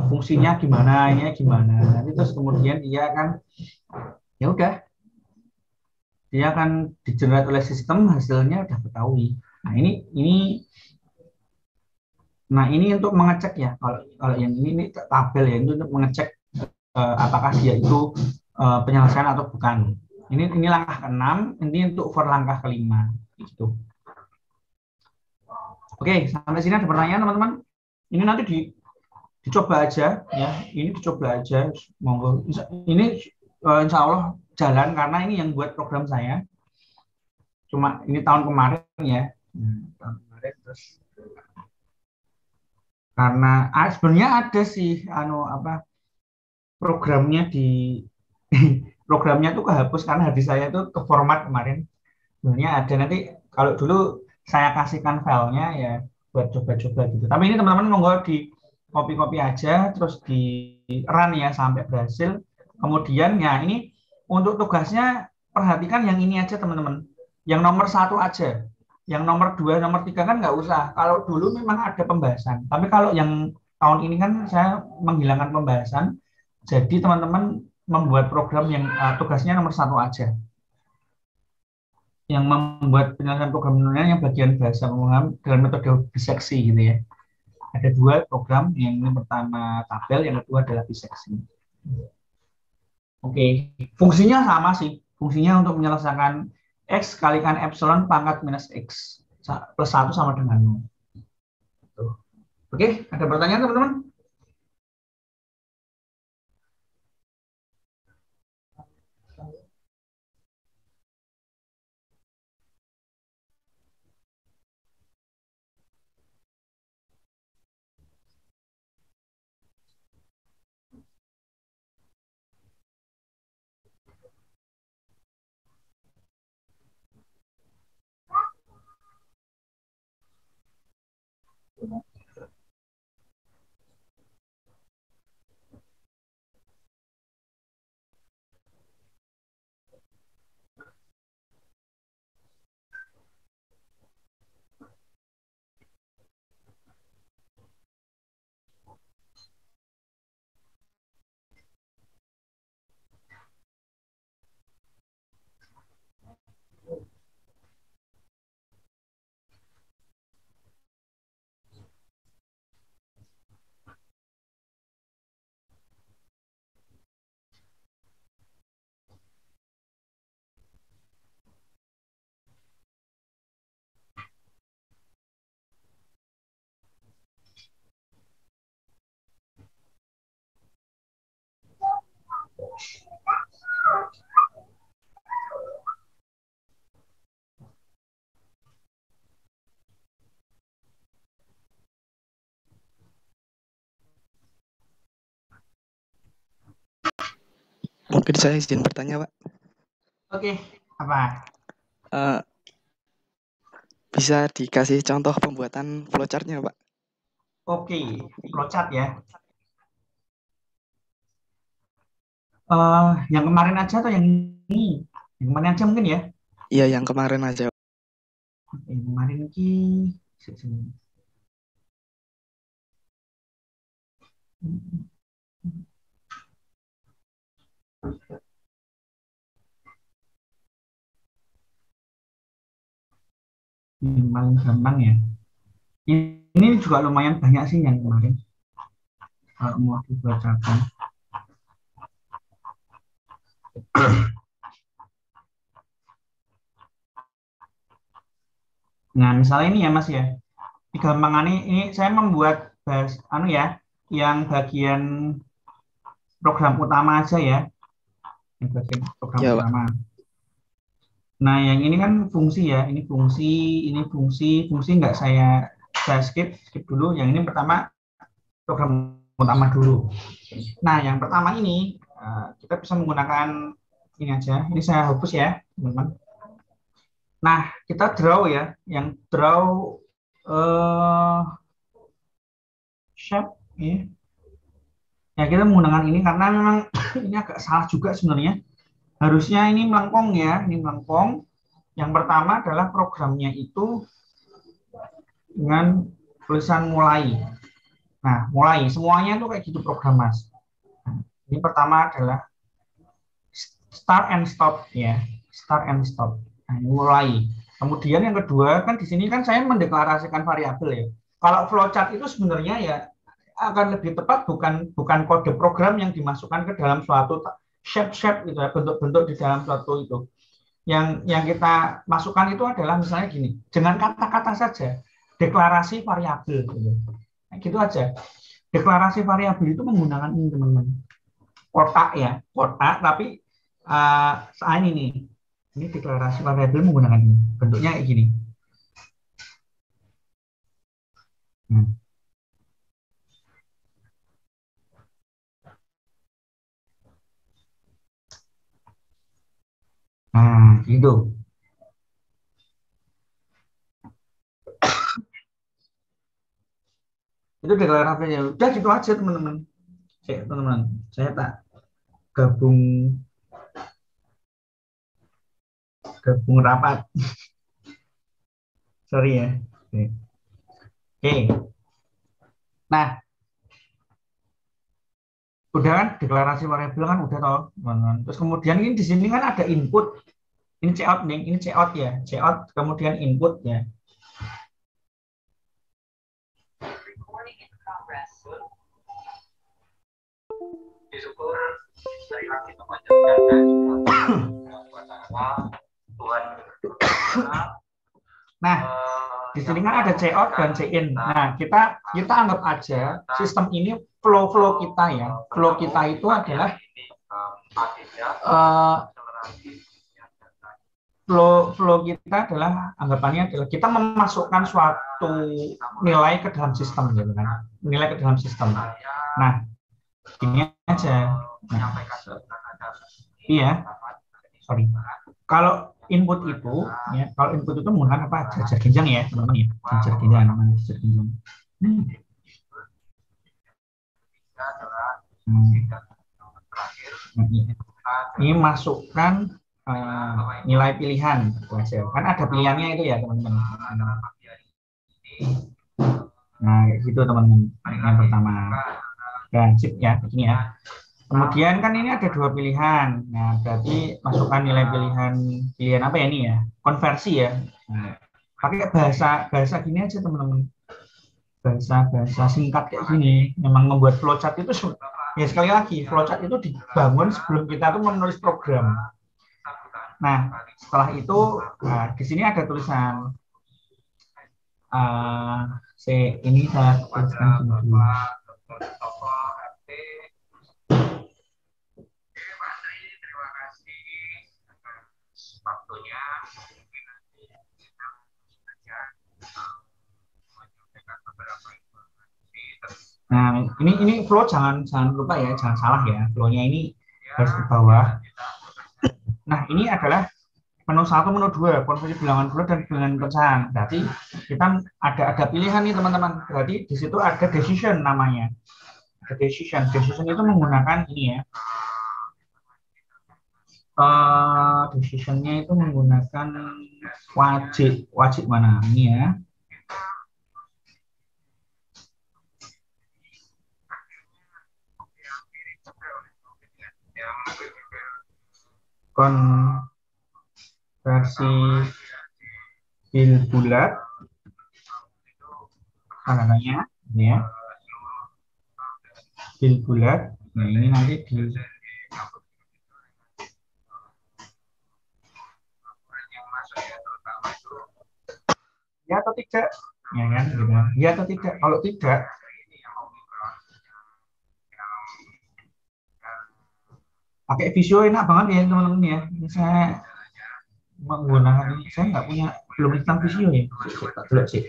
fungsinya gimana, ini gimana. Nanti terus kemudian dia akan ya udah dia akan digenerate oleh sistem, hasilnya udah ketahui. Nah, ini untuk mengecek ya. Kalau yang ini tabel ya, itu untuk mengecek apakah dia itu penyelesaian atau bukan. Ini langkah ke-6, ini untuk for langkah ke-5 gitu. Oke, sampai sini ada pertanyaan teman-teman. Ini nanti dicoba aja ya. Ini dicoba aja. Monggo. Ini insya Allah jalan karena ini yang buat program saya. Cuma ini tahun kemarin ya. Tahun kemarin terus karena sebenarnya ada sih programnya programnya tuh kehapus karena hadis saya tuh ke format kemarin. Sebenarnya ada nanti kalau dulu saya kasihkan filenya ya buat coba-coba gitu. Tapi ini teman-teman monggo di copy-copy aja terus di run ya sampai berhasil. Kemudian ya ini untuk tugasnya perhatikan yang ini aja teman-teman. Yang nomor 1 aja. Yang nomor 2, nomor 3 kan nggak usah. Kalau dulu memang ada pembahasan. Tapi kalau yang tahun ini kan saya menghilangkan pembahasan. Jadi teman-teman membuat program yang tugasnya nomor 1 aja. Yang membuat penyelesaian program penulisan yang bagian bahasa pemrograman dalam metode biseksi gitu ya. Ada 2 program, yang ini pertama tabel, yang kedua adalah biseksi. Oke, fungsinya sama sih. Fungsinya untuk menyelesaikan X kalikan epsilon pangkat minus X plus 1 sama dengan 0. Oke, ada pertanyaan teman-teman? Mungkin saya izin bertanya, Pak. Oke, apa? Bisa dikasih contoh pembuatan flowchart-nya, Pak? Oke, flowchart ya. Yang kemarin aja atau yang ini? Yang kemarin aja mungkin ya? Iya, yang kemarin aja. Oke, yang kemarin ki yang paling gampang ya. Ini juga lumayan banyak sih yang kemarin. Kalau mau dibacakan. Nah, misalnya ini ya Mas ya. Di gampangan ini saya membuat yang bagian program utama aja ya. Yang bagian program Ya, Pak. utama. Nah, yang ini kan fungsi ya. Ini fungsi nggak saya skip dulu. Yang ini pertama program utama dulu. Nah, yang pertama ini kita bisa menggunakan ini aja. Ini saya hapus ya, teman-teman. Nah, kita draw ya. Yang draw shape ya. Ya, kita menggunakan ini karena memang ini agak salah juga sebenarnya. Harusnya ini melengkung ya, ini melengkung. Yang pertama adalah programnya itu dengan tulisan mulai. Nah, mulai semuanya itu kayak gitu program Mas. Nah, ini pertama adalah start and stop ya, start and stop. Nah, ini mulai. Kemudian yang kedua kan di sini kan saya mendeklarasikan variabel ya. Kalau flowchart itu sebenarnya ya akan lebih tepat bukan kode program yang dimasukkan ke dalam suatu shape gitu ya, bentuk-bentuk di dalam suatu itu. Yang kita masukkan itu adalah misalnya gini, dengan kata-kata saja, deklarasi variabel gitu. Nah, gitu aja. Deklarasi variabel itu menggunakan ini teman-teman. Kotak ya, kotak tapi ini nih. Ini deklarasi variabel menggunakan ini. Bentuknya kayak gini. Nah, gitu. Itu deklarasinya. Udah gitu aja teman-teman. Teman-teman, saya tak gabung rapat. Sorry ya. Oke. Nah, udah kan deklarasi variabel kan udah toh, teman-teman. Terus kemudian ini di sini kan ada input. Ini cout nih, ini cout ya. Cout kemudian input ya. Nah, di sini kan ada cout dan cin. Nah, kita anggap aja sistem ini flow kita ya. Flow kita itu adalah flow kita adalah anggapannya adalah kita memasukkan suatu nilai ke dalam sistem gitu kan. Nilai ke dalam sistem. Nah, ini aja. Nah, iya. Sorry. Kalau input itu menggunakan apa? Jajar genjang ya, teman-teman ya. Jajar genjang namanya jajar genjang. Ini masukkan nilai pilihan aja. Kan ada pilihannya itu ya teman-teman. Nah, gitu teman-teman. Yang pertama. Dan sip ya, begini ya. Kemudian kan ini ada dua pilihan. Nah, berarti masukkan nilai pilihan apa ya ini ya? Konversi ya. Nah, pakai bahasa gini aja teman-teman. Bahasa singkat kayak gini. Memang membuat flowchart itu ya sekali lagi flowchart itu dibangun sebelum kita tuh menulis program. Nah, setelah itu di sini ada tulisan ini saya tuliskan dulu. Nah, ini flow jangan lupa ya, jangan salah ya. Flow-nya ini harus ke bawah. Nah, ini adalah menu 1, menu 2, konversi bilangan bulat dan bilangan pecahan. Berarti kita ada pilihan nih teman-teman. Berarti di situ ada decision namanya. Ada decision. Decision itu menggunakan ini ya. Decision-nya itu menggunakan wajib mana? Ini ya. Konversi bil bulat namanya ini ya, bil bulat. Nah, ini nanti di ya atau tidak ya kan gitu. Ya atau tidak. Kalau tidak pakai Visio enak banget ya teman-teman ya. Ini saya menggunakan ini, saya belum install Visio ya. Tak dulu sih.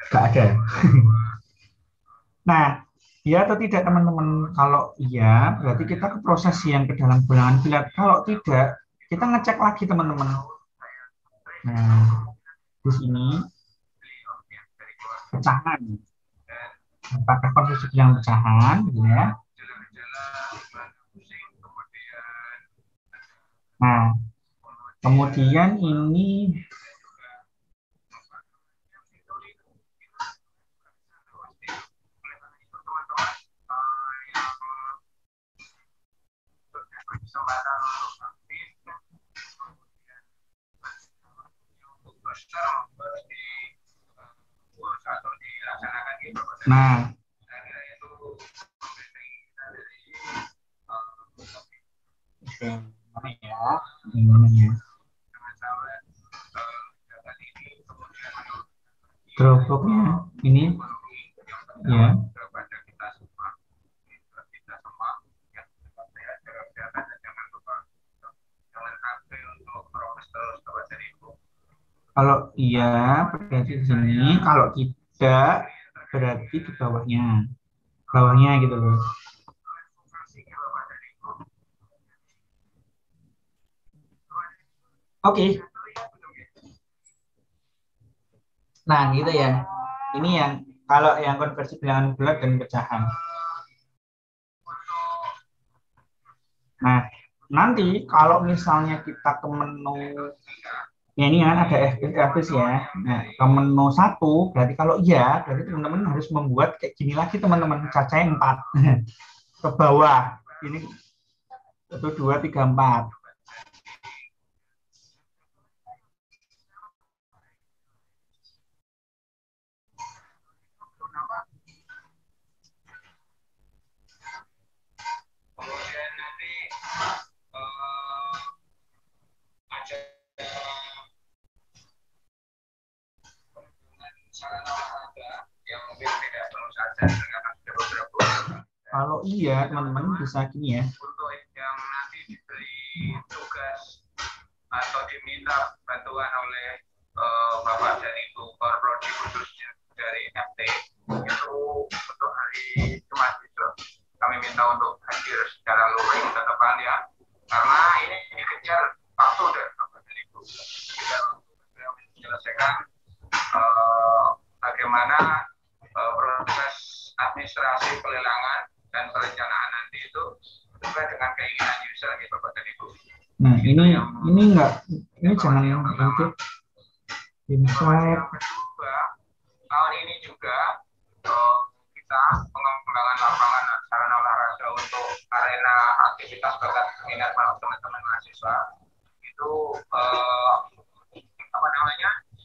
Nggak ada. Nah, iya atau tidak teman-teman? Kalau iya, berarti kita ke proses yang ke dalam bilangan bulat. Kalau tidak, kita ngecek lagi teman-teman. Nah, di sini pecahan. Apakah konversi bilangan pecahan, gitu ya? Nah, kemudian ini nah, mana ya? Dropbox-nya ini ya. Kalau iya berarti di sini, kalau tidak berarti di bawahnya. Bawahnya gitu loh. Oke. Nah, gitu ya. Ini yang kalau yang konversi bilangan bulat dan pecahan. Nah, nanti kalau misalnya kita ke menu ya ini kan ada FS ya. Nah, ke menu 1 berarti kalau iya berarti teman-teman harus membuat kayak gini lagi teman-teman, cacahnya 4 ke bawah. Ini 1 2 3 4. Kalau iya teman-teman bisa gini ya. Untuk yang nanti diberi tugas atau diminta bantuan oleh Bapak dan Ibu Korprodi khususnya dari FT itu untuk hari Jumat itu kami minta untuk hadir secara luring ke depan ya, karena ini dikejar waktu dari Bapak dan Ibu kita menyelesaikan bagaimana proses administrasi pelelangan dan perencanaan nanti itu sesuai dengan keinginan user gitu Bapak dan Ibu. Nah, ini enggak, ini jangan itu Yang kedua, tahun ini juga kita pengembangan lapangan sarana olahraga untuk arena aktivitas bakat minat teman-teman mahasiswa itu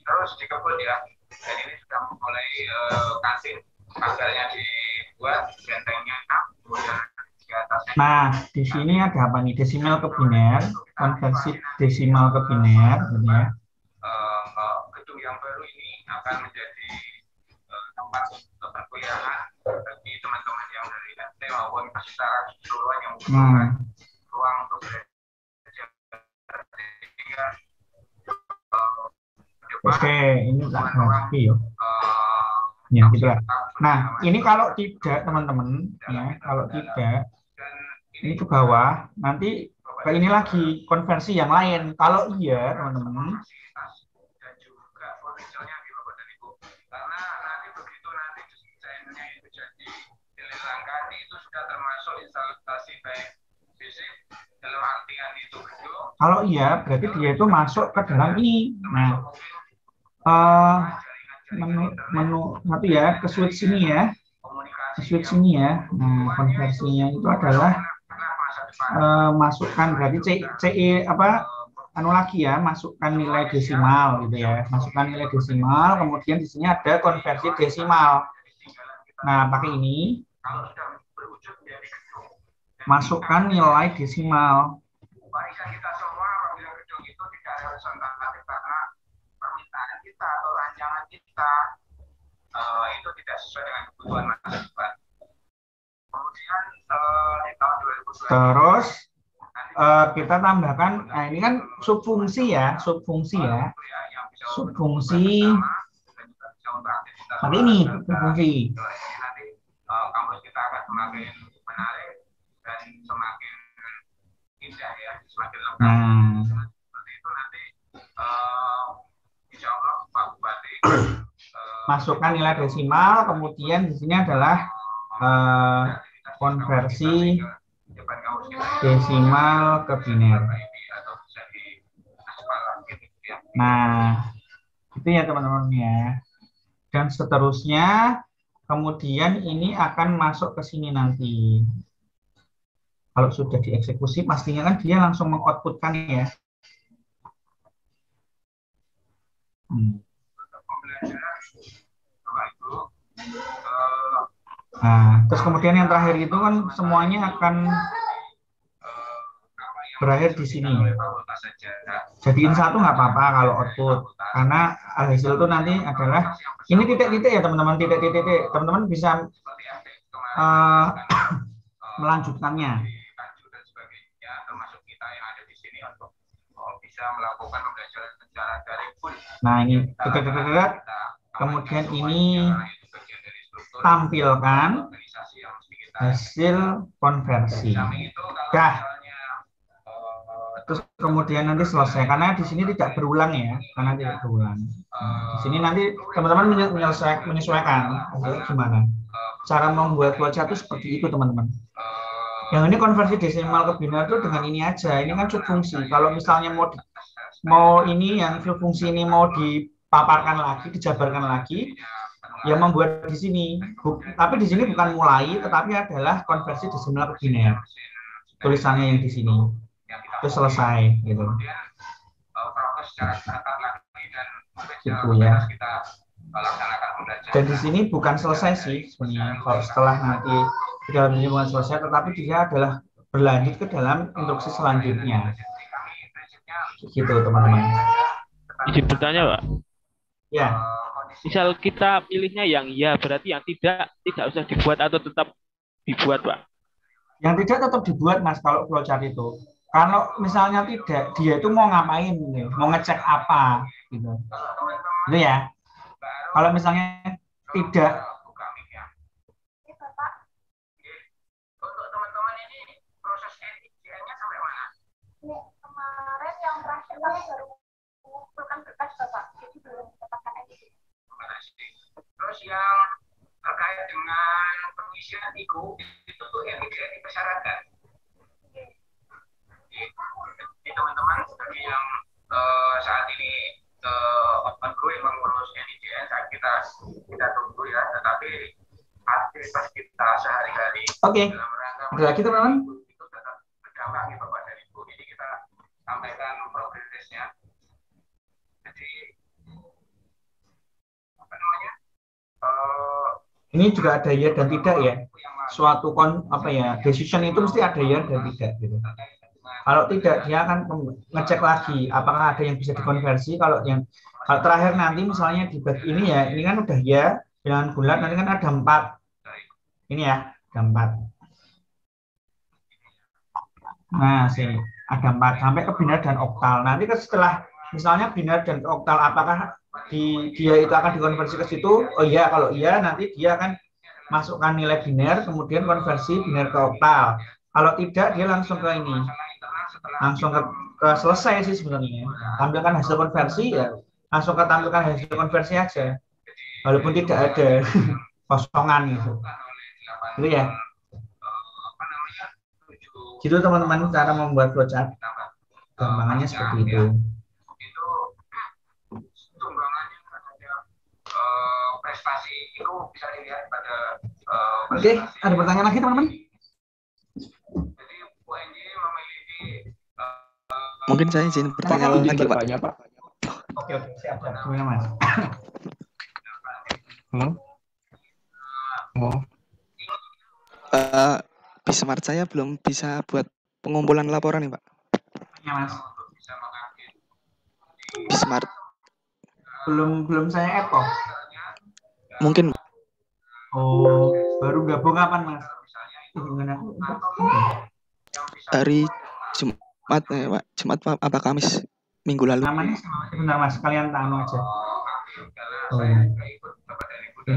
terus dikebut ya. Dan ini sudah mulai kantin, pagarnya dibuat, bentengnya, kemudian di atasnya. Nah, di sini ada apa nih? Desimal ke biner, konversi desimal ke biner, gitu ya. Gedung yang baru ini akan menjadi tempat perkuliahan bagi teman-teman yang dari FT maupun secara keseluruhan yang membutuhkan ruang untuk belajar. Oke, ini tak ngerti ya. Ya, gitu lah. Nah, ini kalau tidak, teman-teman, ya, kalau tidak, ini ke bawah, nanti ke ini lagi, konversi yang lain. Kalau iya, teman-teman, dan juga furniturnya di Bapak dan Ibu. Karena nanti begitu nanti desainnya itu jadi dilelangkan itu sudah termasuk instalasi baik fisik dalam artian itu gedung. kalau iya, berarti dia itu masuk ke dalam ini. Nah, menu satu ya, ke switch sini ya. Ke switch sini ya. Nah, konversinya itu adalah masukkan berarti CE apa anu lagi ya, masukkan nilai desimal gitu ya. Masukkan nilai desimal, kemudian di sini ada konversi desimal. Nah, pakai ini. Masukkan nilai desimal. Barisan kita semua apabila gedung itu tidak ada horizontal karena permintaan kita atau rancangan kita itu tidak sesuai dengan kebutuhan masa depan. Kemudian di tahun 2020 terus kita tambahkan, nah ini kan subfungsi ya, subfungsi ya, subfungsi tapi ini subfungsi. Nanti kampus kita akan semakin menarik dan semakin indah ya, semakin lengkap. Seperti itu nanti insya Allah Pak Bupati masukkan nilai desimal, kemudian di sini adalah konversi desimal ke biner. Nah, itu ya teman-teman ya. Dan seterusnya, kemudian ini akan masuk ke sini nanti. Kalau sudah dieksekusi, pastinya kan dia langsung mengoutputkan ya. Nah, terus kemudian yang terakhir itu kan semuanya akan berakhir di sini. Jadiin satu nggak apa-apa kalau output, karena hasil itu nanti adalah ini titik-titik ya teman-teman, titik-titik. Teman-teman bisa melanjutkannya. Nah ini titik-titik. Kemudian ini tampilkan hasil konversi. Dah. Terus kemudian nanti selesai, karena di sini tidak berulang ya, karena tidak berulang. Nah, di sini nanti teman-teman menyesuaikan gimana. Cara membuat flowchart itu seperti itu teman-teman. Yang ini konversi desimal ke biner itu dengan ini aja. Ini kan subfungsi. Kalau misalnya mau ini yang subfungsi ini mau dipaparkan lagi, dijabarkan lagi, ya membuat di sini. Tapi di sini bukan mulai, tetapi adalah konversi desimal ke biner. Tulisannya yang di sini. Itu selesai gitu. Gitu ya. Dan di sini bukan selesai sih sebenarnya. Kalau setelah nanti di dalam ini bukan selesai, tetapi dia adalah berlanjut ke dalam instruksi selanjutnya. Gitu teman-teman. Izin bertanya, Pak. Ya. Misal kita pilihnya yang ya, berarti yang tidak usah dibuat atau tetap dibuat, Pak? Yang tidak tetap dibuat, Mas, kalau flowchart itu. Kalau misalnya tidak, dia itu mau ngapain nih? Mau ngecek apa gitu. Itu ya. Kalau misalnya tidak, untuk teman-teman ini proses NIJN-nya sampai mana? Kemarin yang terakhir kami baru mengumpulkan berkas Bapak, jadi belum mendapatkan NIJN. Terus itu NIDN dipersyaratkan. Jadi teman-teman bagi yang saat ini ongoing mengurus NIDN, kita tunggu ya. Tetapi aktivitas kita sehari-hari dalam rangka Ada lagi teman-teman? itu tetap berdampak nih Bapak dan Ibu. Ini kita sampaikan progresnya. Jadi apa namanya? Ini juga ada ya dan tidak ya. Suatu decision itu mesti ada ya dan tidak gitu. Kalau tidak dia akan ngecek lagi apakah ada yang bisa dikonversi. Kalau terakhir nanti misalnya di bab ini ya, ini kan udah ya bilangan bulat, nanti kan ada 4. Ini ya, ada 4. Nah, sini ada 4 sampai ke binar dan oktal. Nanti setelah misalnya binar dan oktal apakah dia itu akan dikonversi ke situ? Oh iya, kalau iya nanti dia akan masukkan nilai binar kemudian konversi binar ke oktal. Kalau tidak dia langsung ke ini. Langsung ke selesai sih sebenarnya. Tampilkan hasil konversi ya, langsung tampilkan hasil konversi aja. Walaupun tidak ada kosongan gitu. Gitu ya. Gitu teman-teman cara membuat flowchart. Gampangannya seperti itu. Sumbangannya terhadap prestasi itu bisa dilihat pada Oke, ada pertanyaan lagi teman-teman? Jadi UNJ memiliki Mungkin saya izin bertanya lagi, Pak. Oke, siap. Gimana, Mas? Bismart saya belum bisa buat pengumpulan laporan nih, Pak. Ya, Mas. Bismart. Belum saya add kok. Mungkin Oh, baru gabung kapan, Mas? Hubungan aku. hari Jumat, Pak. Jumat apa Kamis minggu lalu. Namanya sebentar, Mas. Kalian tahu aja. Oh.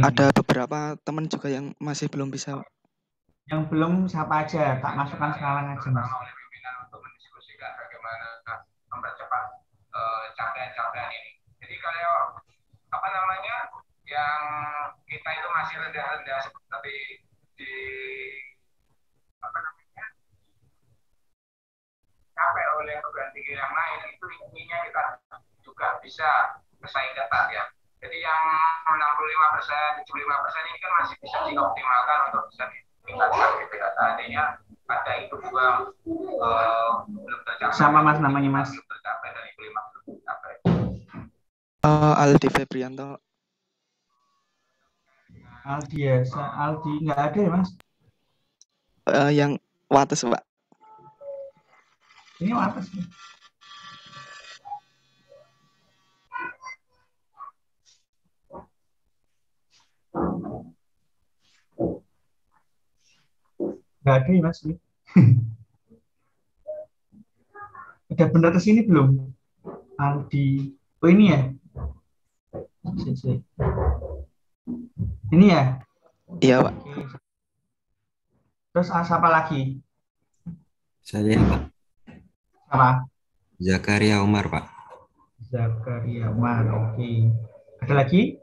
Ada beberapa teman juga yang masih belum bisa. Yang belum siapa aja, tak masukkan sekarang aja, Mas. oleh pimpinan untuk mendiskusikan bagaimana mempercepat capaian-capaian ini. Jadi kalau apa namanya yang kita itu masih rendah-rendah seperti di apa namanya capai oleh perguruan tinggi yang lain itu intinya kita juga bisa bersaing ketat ya. Jadi yang 65%, 75% ini kan masih bisa dioptimalkan untuk bisa ditingkatkan gitu ya. Artinya ada itu juga belum tercapai. Sama Mas namanya, Mas. Belum tercapai dari 5 belum tercapai. Aldi Febrianto. Aldi nggak ada ya, Mas? Yang Wates, Pak. Ini apa sih? Nggak ada ya, Mas? Udah benar ke sini belum? Aldi. Oh, ini ya? Ini ya? Iya, Pak. Terus siapa lagi? Saya, Pak. Siapa? Zakaria Umar, Pak. Zakaria Umar, oke. Ada lagi?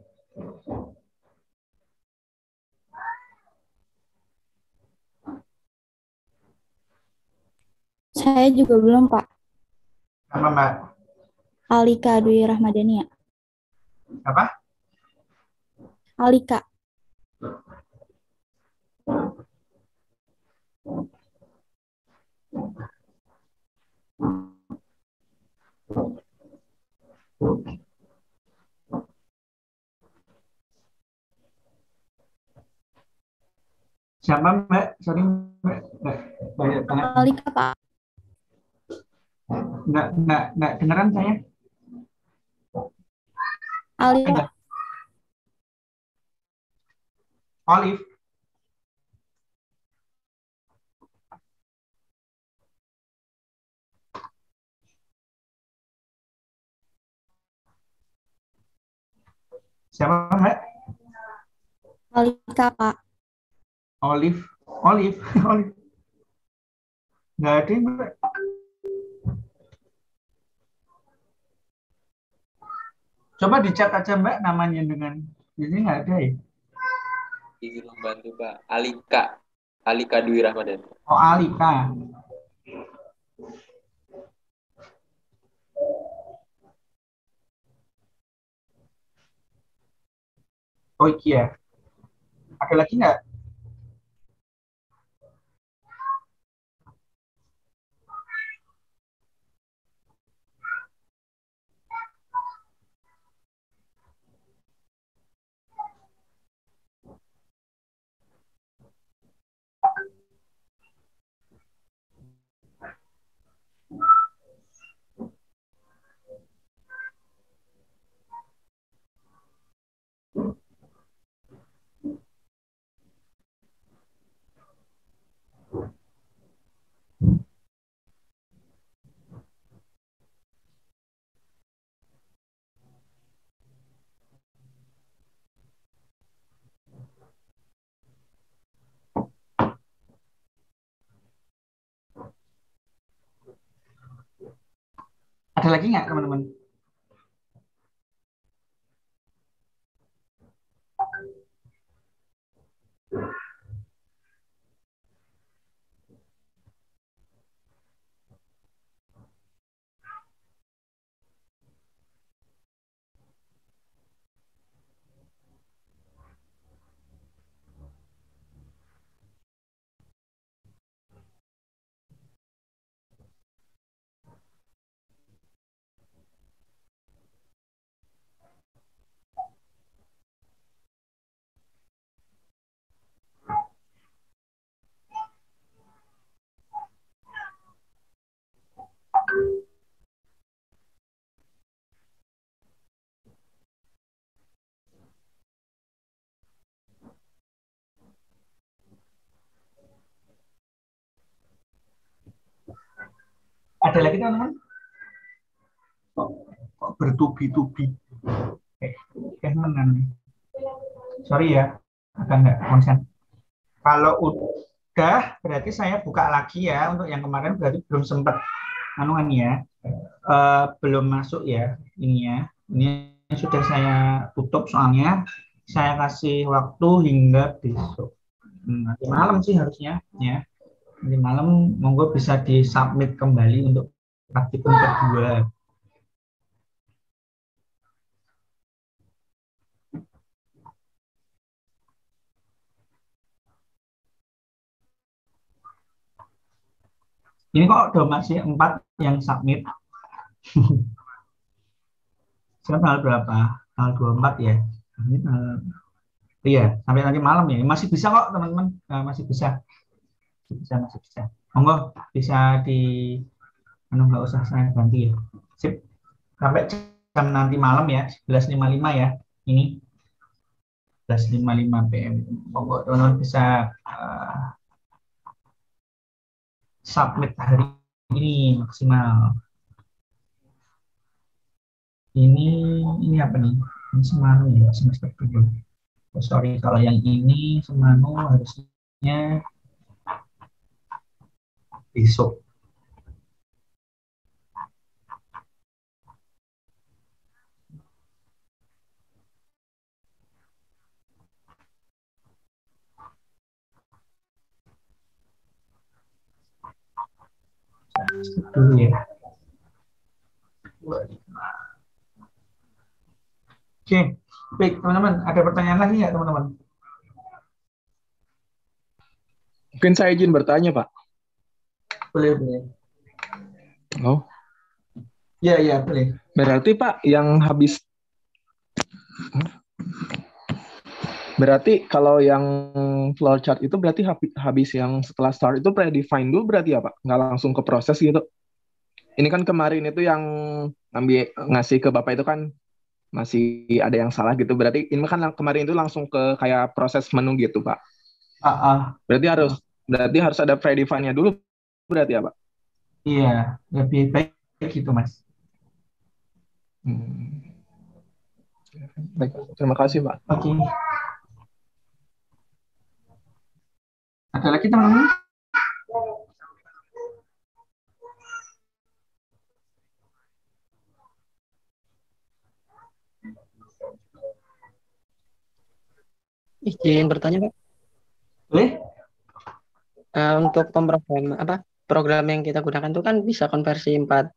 Saya juga belum, Pak. Apa, Mbak? Alika Dwi Rahmadania. Apa? Alika. Siapa, Mbak? Sorry, Mbak. Banyak banget. Alika, Pak. Nggak dengeran saya. Alika. Olive. Siapa, Mbak? Alika, Pak. Olive. Nggak ada, Mbak. Coba dicat aja, Mbak, namanya dengan ini nggak ada ya. Izin membantu, Pak. Alika. Alika Dwi Rahmadani. Oh, Alika. Oh iya. Ada lagi nggak? Ada lagi nggak teman-teman? Ada lagi teman-teman? Kok bertubi-tubi? Menan. Sorry ya, agak nggak konsen. Kalau udah, berarti saya buka lagi ya. Untuk yang kemarin berarti belum sempat anuan ya. Belum masuk ya ini ya. Ini sudah saya tutup soalnya saya kasih waktu hingga besok. Nanti malam sih harusnya ya. Nanti malam monggo bisa disubmit kembali untuk praktikum kedua. Ini kok udah masih 4 yang submit. Sekarang tanggal berapa? Tanggal 24 ya. Ini iya, sampai nanti malam ya. Masih bisa kok teman-teman. Masih bisa. Masih bisa. Monggo bisa di nggak usah saya ganti ya. Sip. Sampai jam nanti malam ya, 11.55 ya. Ini 11.55 PM. Monggo teman-teman bisa submit hari ini maksimal. Ini apa nih? Ini Semanu ya, semester 2. Oh, sorry, kalau yang ini Semanu harusnya besok. Dulu ya. Oke, baik teman-teman. Ada pertanyaan lagi nggak teman-teman? Mungkin saya izin bertanya, Pak. Boleh, boleh. Oh. Ya, ya, boleh. Berarti Pak yang habis Berarti kalau yang flowchart itu berarti habis yang setelah start itu predefined dulu berarti ya Pak? Nggak langsung ke proses gitu? Ini kan kemarin itu yang ngasih ke Bapak itu kan masih ada yang salah gitu. Berarti ini kan kemarin itu langsung ke kayak proses menu gitu Pak? Berarti harus ada predefine-nya dulu berarti ya Pak? Iya, lebih baik gitu Mas. Baik, terima kasih Pak. Oke. Ada lagi teman-teman? Izin bertanya Pak. Boleh? Untuk program yang kita gunakan itu kan bisa konversi 4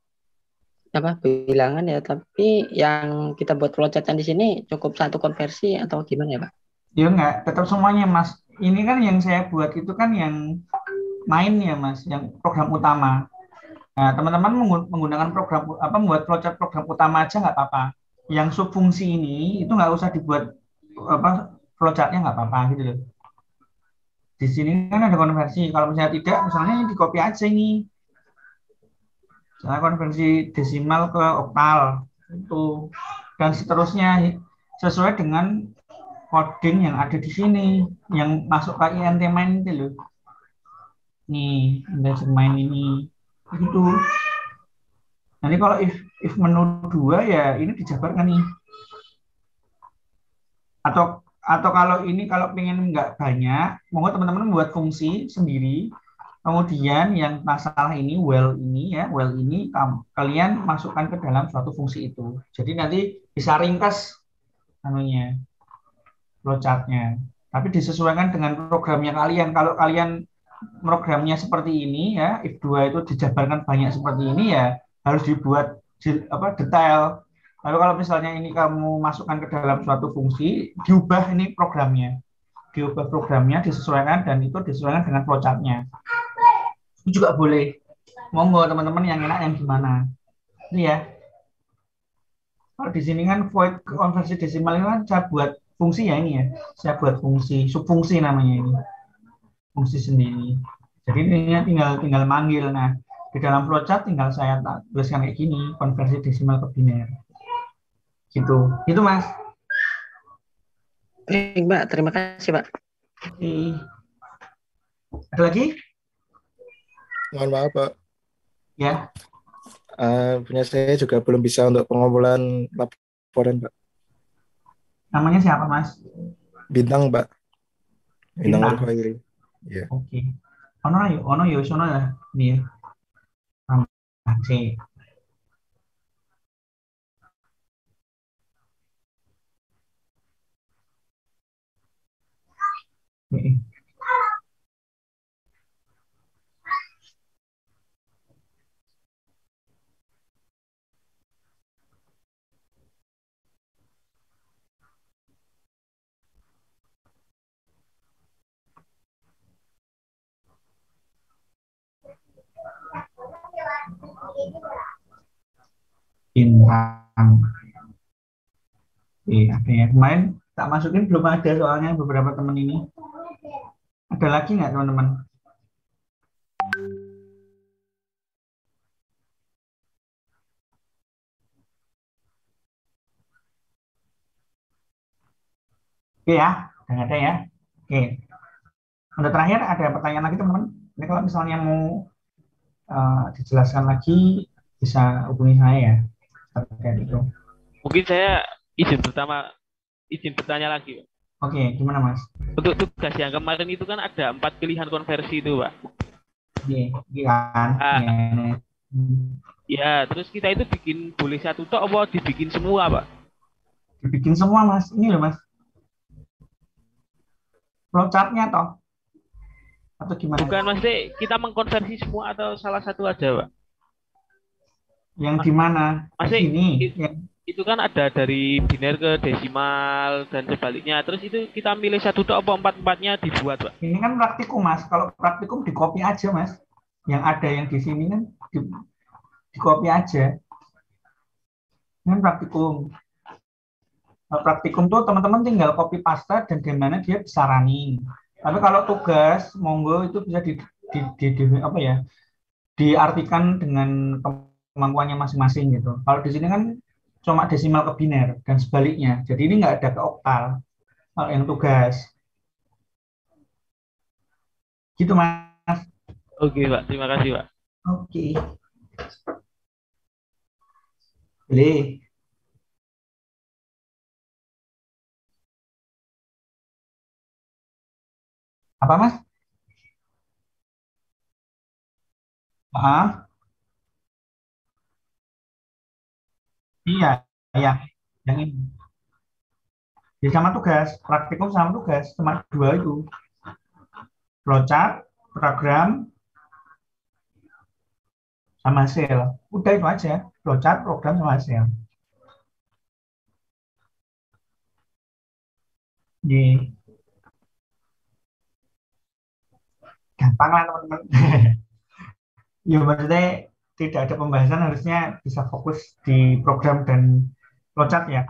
bilangan ya, tapi yang kita buat flowchartnya di sini cukup satu konversi atau gimana ya, Pak? Ya enggak, tetap semuanya Mas. Ini kan yang saya buat itu kan yang main ya Mas, yang program utama. Nah, teman-teman menggunakan program membuat flowchart program utama aja nggak apa-apa. Yang subfungsi ini itu nggak usah dibuat flowchartnya nggak apa-apa gitu loh. Di sini kan ada konversi. Kalau misalnya tidak, misalnya di copy aja ini. Misalnya konversi desimal ke oktal itu dan seterusnya sesuai dengan coding yang ada di sini yang masuk ke INT main itu loh. Nih, integer main ini itu. Nanti kalau if menu 2 ya ini dijabarkan nih. Atau kalau ini kalau pengen nggak banyak, monggo teman-teman buat fungsi sendiri. Kemudian yang masalah ini well ini kalian masukkan ke dalam suatu fungsi itu. Jadi nanti bisa ringkas anunya, flowchartnya. Tapi disesuaikan dengan programnya kalian. Kalau kalian programnya seperti ini ya, if 2 itu dijabarkan banyak seperti ini ya harus dibuat detail. Lalu kalau misalnya ini kamu masukkan ke dalam suatu fungsi, diubah ini programnya. Diubah programnya, disesuaikan dan itu disesuaikan dengan flowchartnya. Itu juga boleh. Monggo teman-teman yang enak yang gimana. Ini ya. Kalau di sini kan void konversi desimal ini kan saya buat fungsi ya ini ya. Saya buat fungsi, subfungsi namanya ini. Fungsi sendiri. Jadi ini tinggal manggil. Nah, di dalam flowchart tinggal saya tuliskan kayak gini, konversi desimal ke biner. Gitu. Itu Mas. Baik, Mbak. Terima kasih, Pak. Oke. Ada lagi? Mohon maaf, Pak. Ya. Punya saya juga belum bisa untuk pengumpulan laporan, Pak. Namanya siapa, Mas? Bintang, Pak. Bintang Bintang. Nurkhairi. Ya. Oke. Ono yo sono ya. Nih. Oke. Bintang. Ada ya. Kemarin tak masukin belum ada soalnya beberapa teman ini. Ada lagi nggak teman-teman? Oke ya, udah nggak ada ya. Oke. Untuk terakhir ada pertanyaan lagi teman-teman. Ini kalau misalnya mau dijelaskan lagi bisa hubungi saya ya. Terkait itu. Mungkin saya izin bertanya lagi, Pak. Oke, gimana Mas? Untuk tugas yang kemarin itu kan ada 4 pilihan konversi itu, Pak. Iya kan. Ya, terus kita itu bikin boleh satu tok apa dibikin semua, Pak? Dibikin semua Mas. Ini loh Mas. Flowchart-nya toh? Atau gimana? Bukan Mas, kita mengkonversi semua atau salah satu aja, Pak? Yang gimana? Mas, ini itu kan ada dari biner ke desimal dan sebaliknya. Terus itu kita milih satu tok apa empat-empatnya dibuat, Pak? Ini kan praktikum Mas. Kalau praktikum di copy aja Mas. Yang ada yang di sini kan di copy aja. Ini kan praktikum. Nah, praktikum tuh teman-teman tinggal copy paste dan gimana dia bisa running. Tapi kalau tugas, monggo itu bisa diartikan dengan kemampuannya masing-masing gitu. Kalau di sini kan cuma desimal ke biner dan sebaliknya. Jadi ini nggak ada ke oktal kalau yang tugas. Gitu Mas. Oke Pak, terima kasih Pak. Oke. Boleh. Apa Mas? Iya, yang ini. Ya sama tugas, praktikum sama tugas, cuma dua itu. Flowchart, program, sama hasil. Udah itu aja, flowchart, program, sama hasil. Jadi, gampang lah teman-teman. Ya maksudnya tidak ada pembahasan, harusnya bisa fokus di program dan flowchart ya.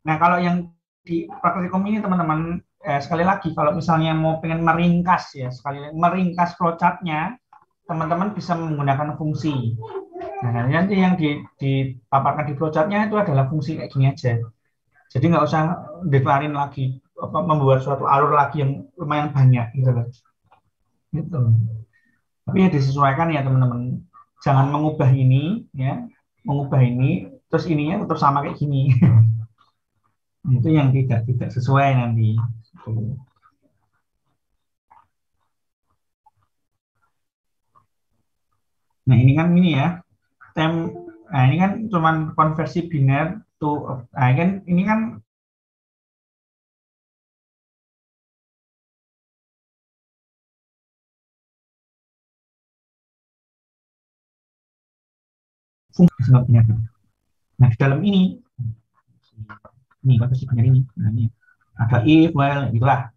Nah kalau yang di praktikum ini teman-teman, sekali lagi kalau misalnya mau pengen meringkas ya, meringkas flowchartnya, teman-teman bisa menggunakan fungsi. Nah nanti yang dipaparkan di flowchartnya itu adalah fungsi kayak gini aja. Jadi nggak usah deklarin lagi, membuat suatu alur lagi yang lumayan banyak gitu loh. Gitu. Tapi ya disesuaikan ya teman-teman. Jangan mengubah ini ya, mengubah ini terus ininya tetap sama kayak gini. Itu yang tidak sesuai nanti. Nah ini kan ini ya, nah ini kan cuman konversi biner to, nah kan ini kan fungsi sebabnya. Nah di dalam ini konversi biner ini, nah ini ada if, while, gitulah.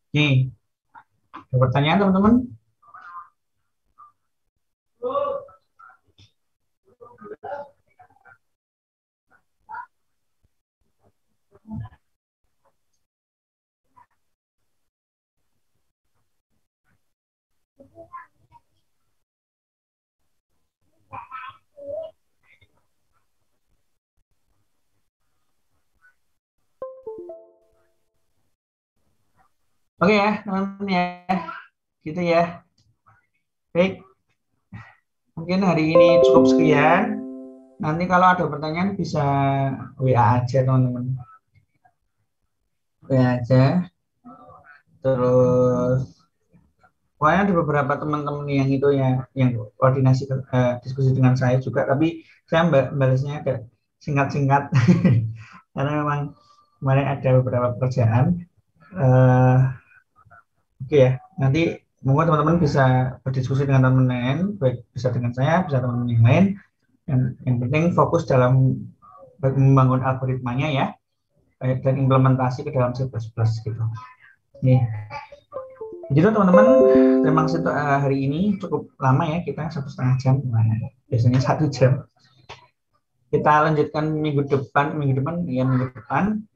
Oke, ada pertanyaan teman-teman? Oke ya teman-teman ya, gitu ya. Baik, mungkin hari ini cukup sekian. Nanti kalau ada pertanyaan bisa WA aja teman-teman. WA aja. Terus pokoknya ada beberapa teman-teman yang itu ya, yang koordinasi diskusi dengan saya juga, tapi saya balasnya agak singkat-singkat karena memang kemarin ada beberapa pekerjaan. Oke ya, nanti semoga teman-teman bisa berdiskusi dengan teman lain, baik bisa dengan saya, bisa teman-teman yang lain. Yang penting fokus dalam membangun algoritmanya ya, dan implementasi ke dalam C++ gitu. Nih. Jadi teman-teman, memang hari ini cukup lama ya, kita 1,5 jam, biasanya 1 jam. Kita lanjutkan minggu depan ya, minggu depan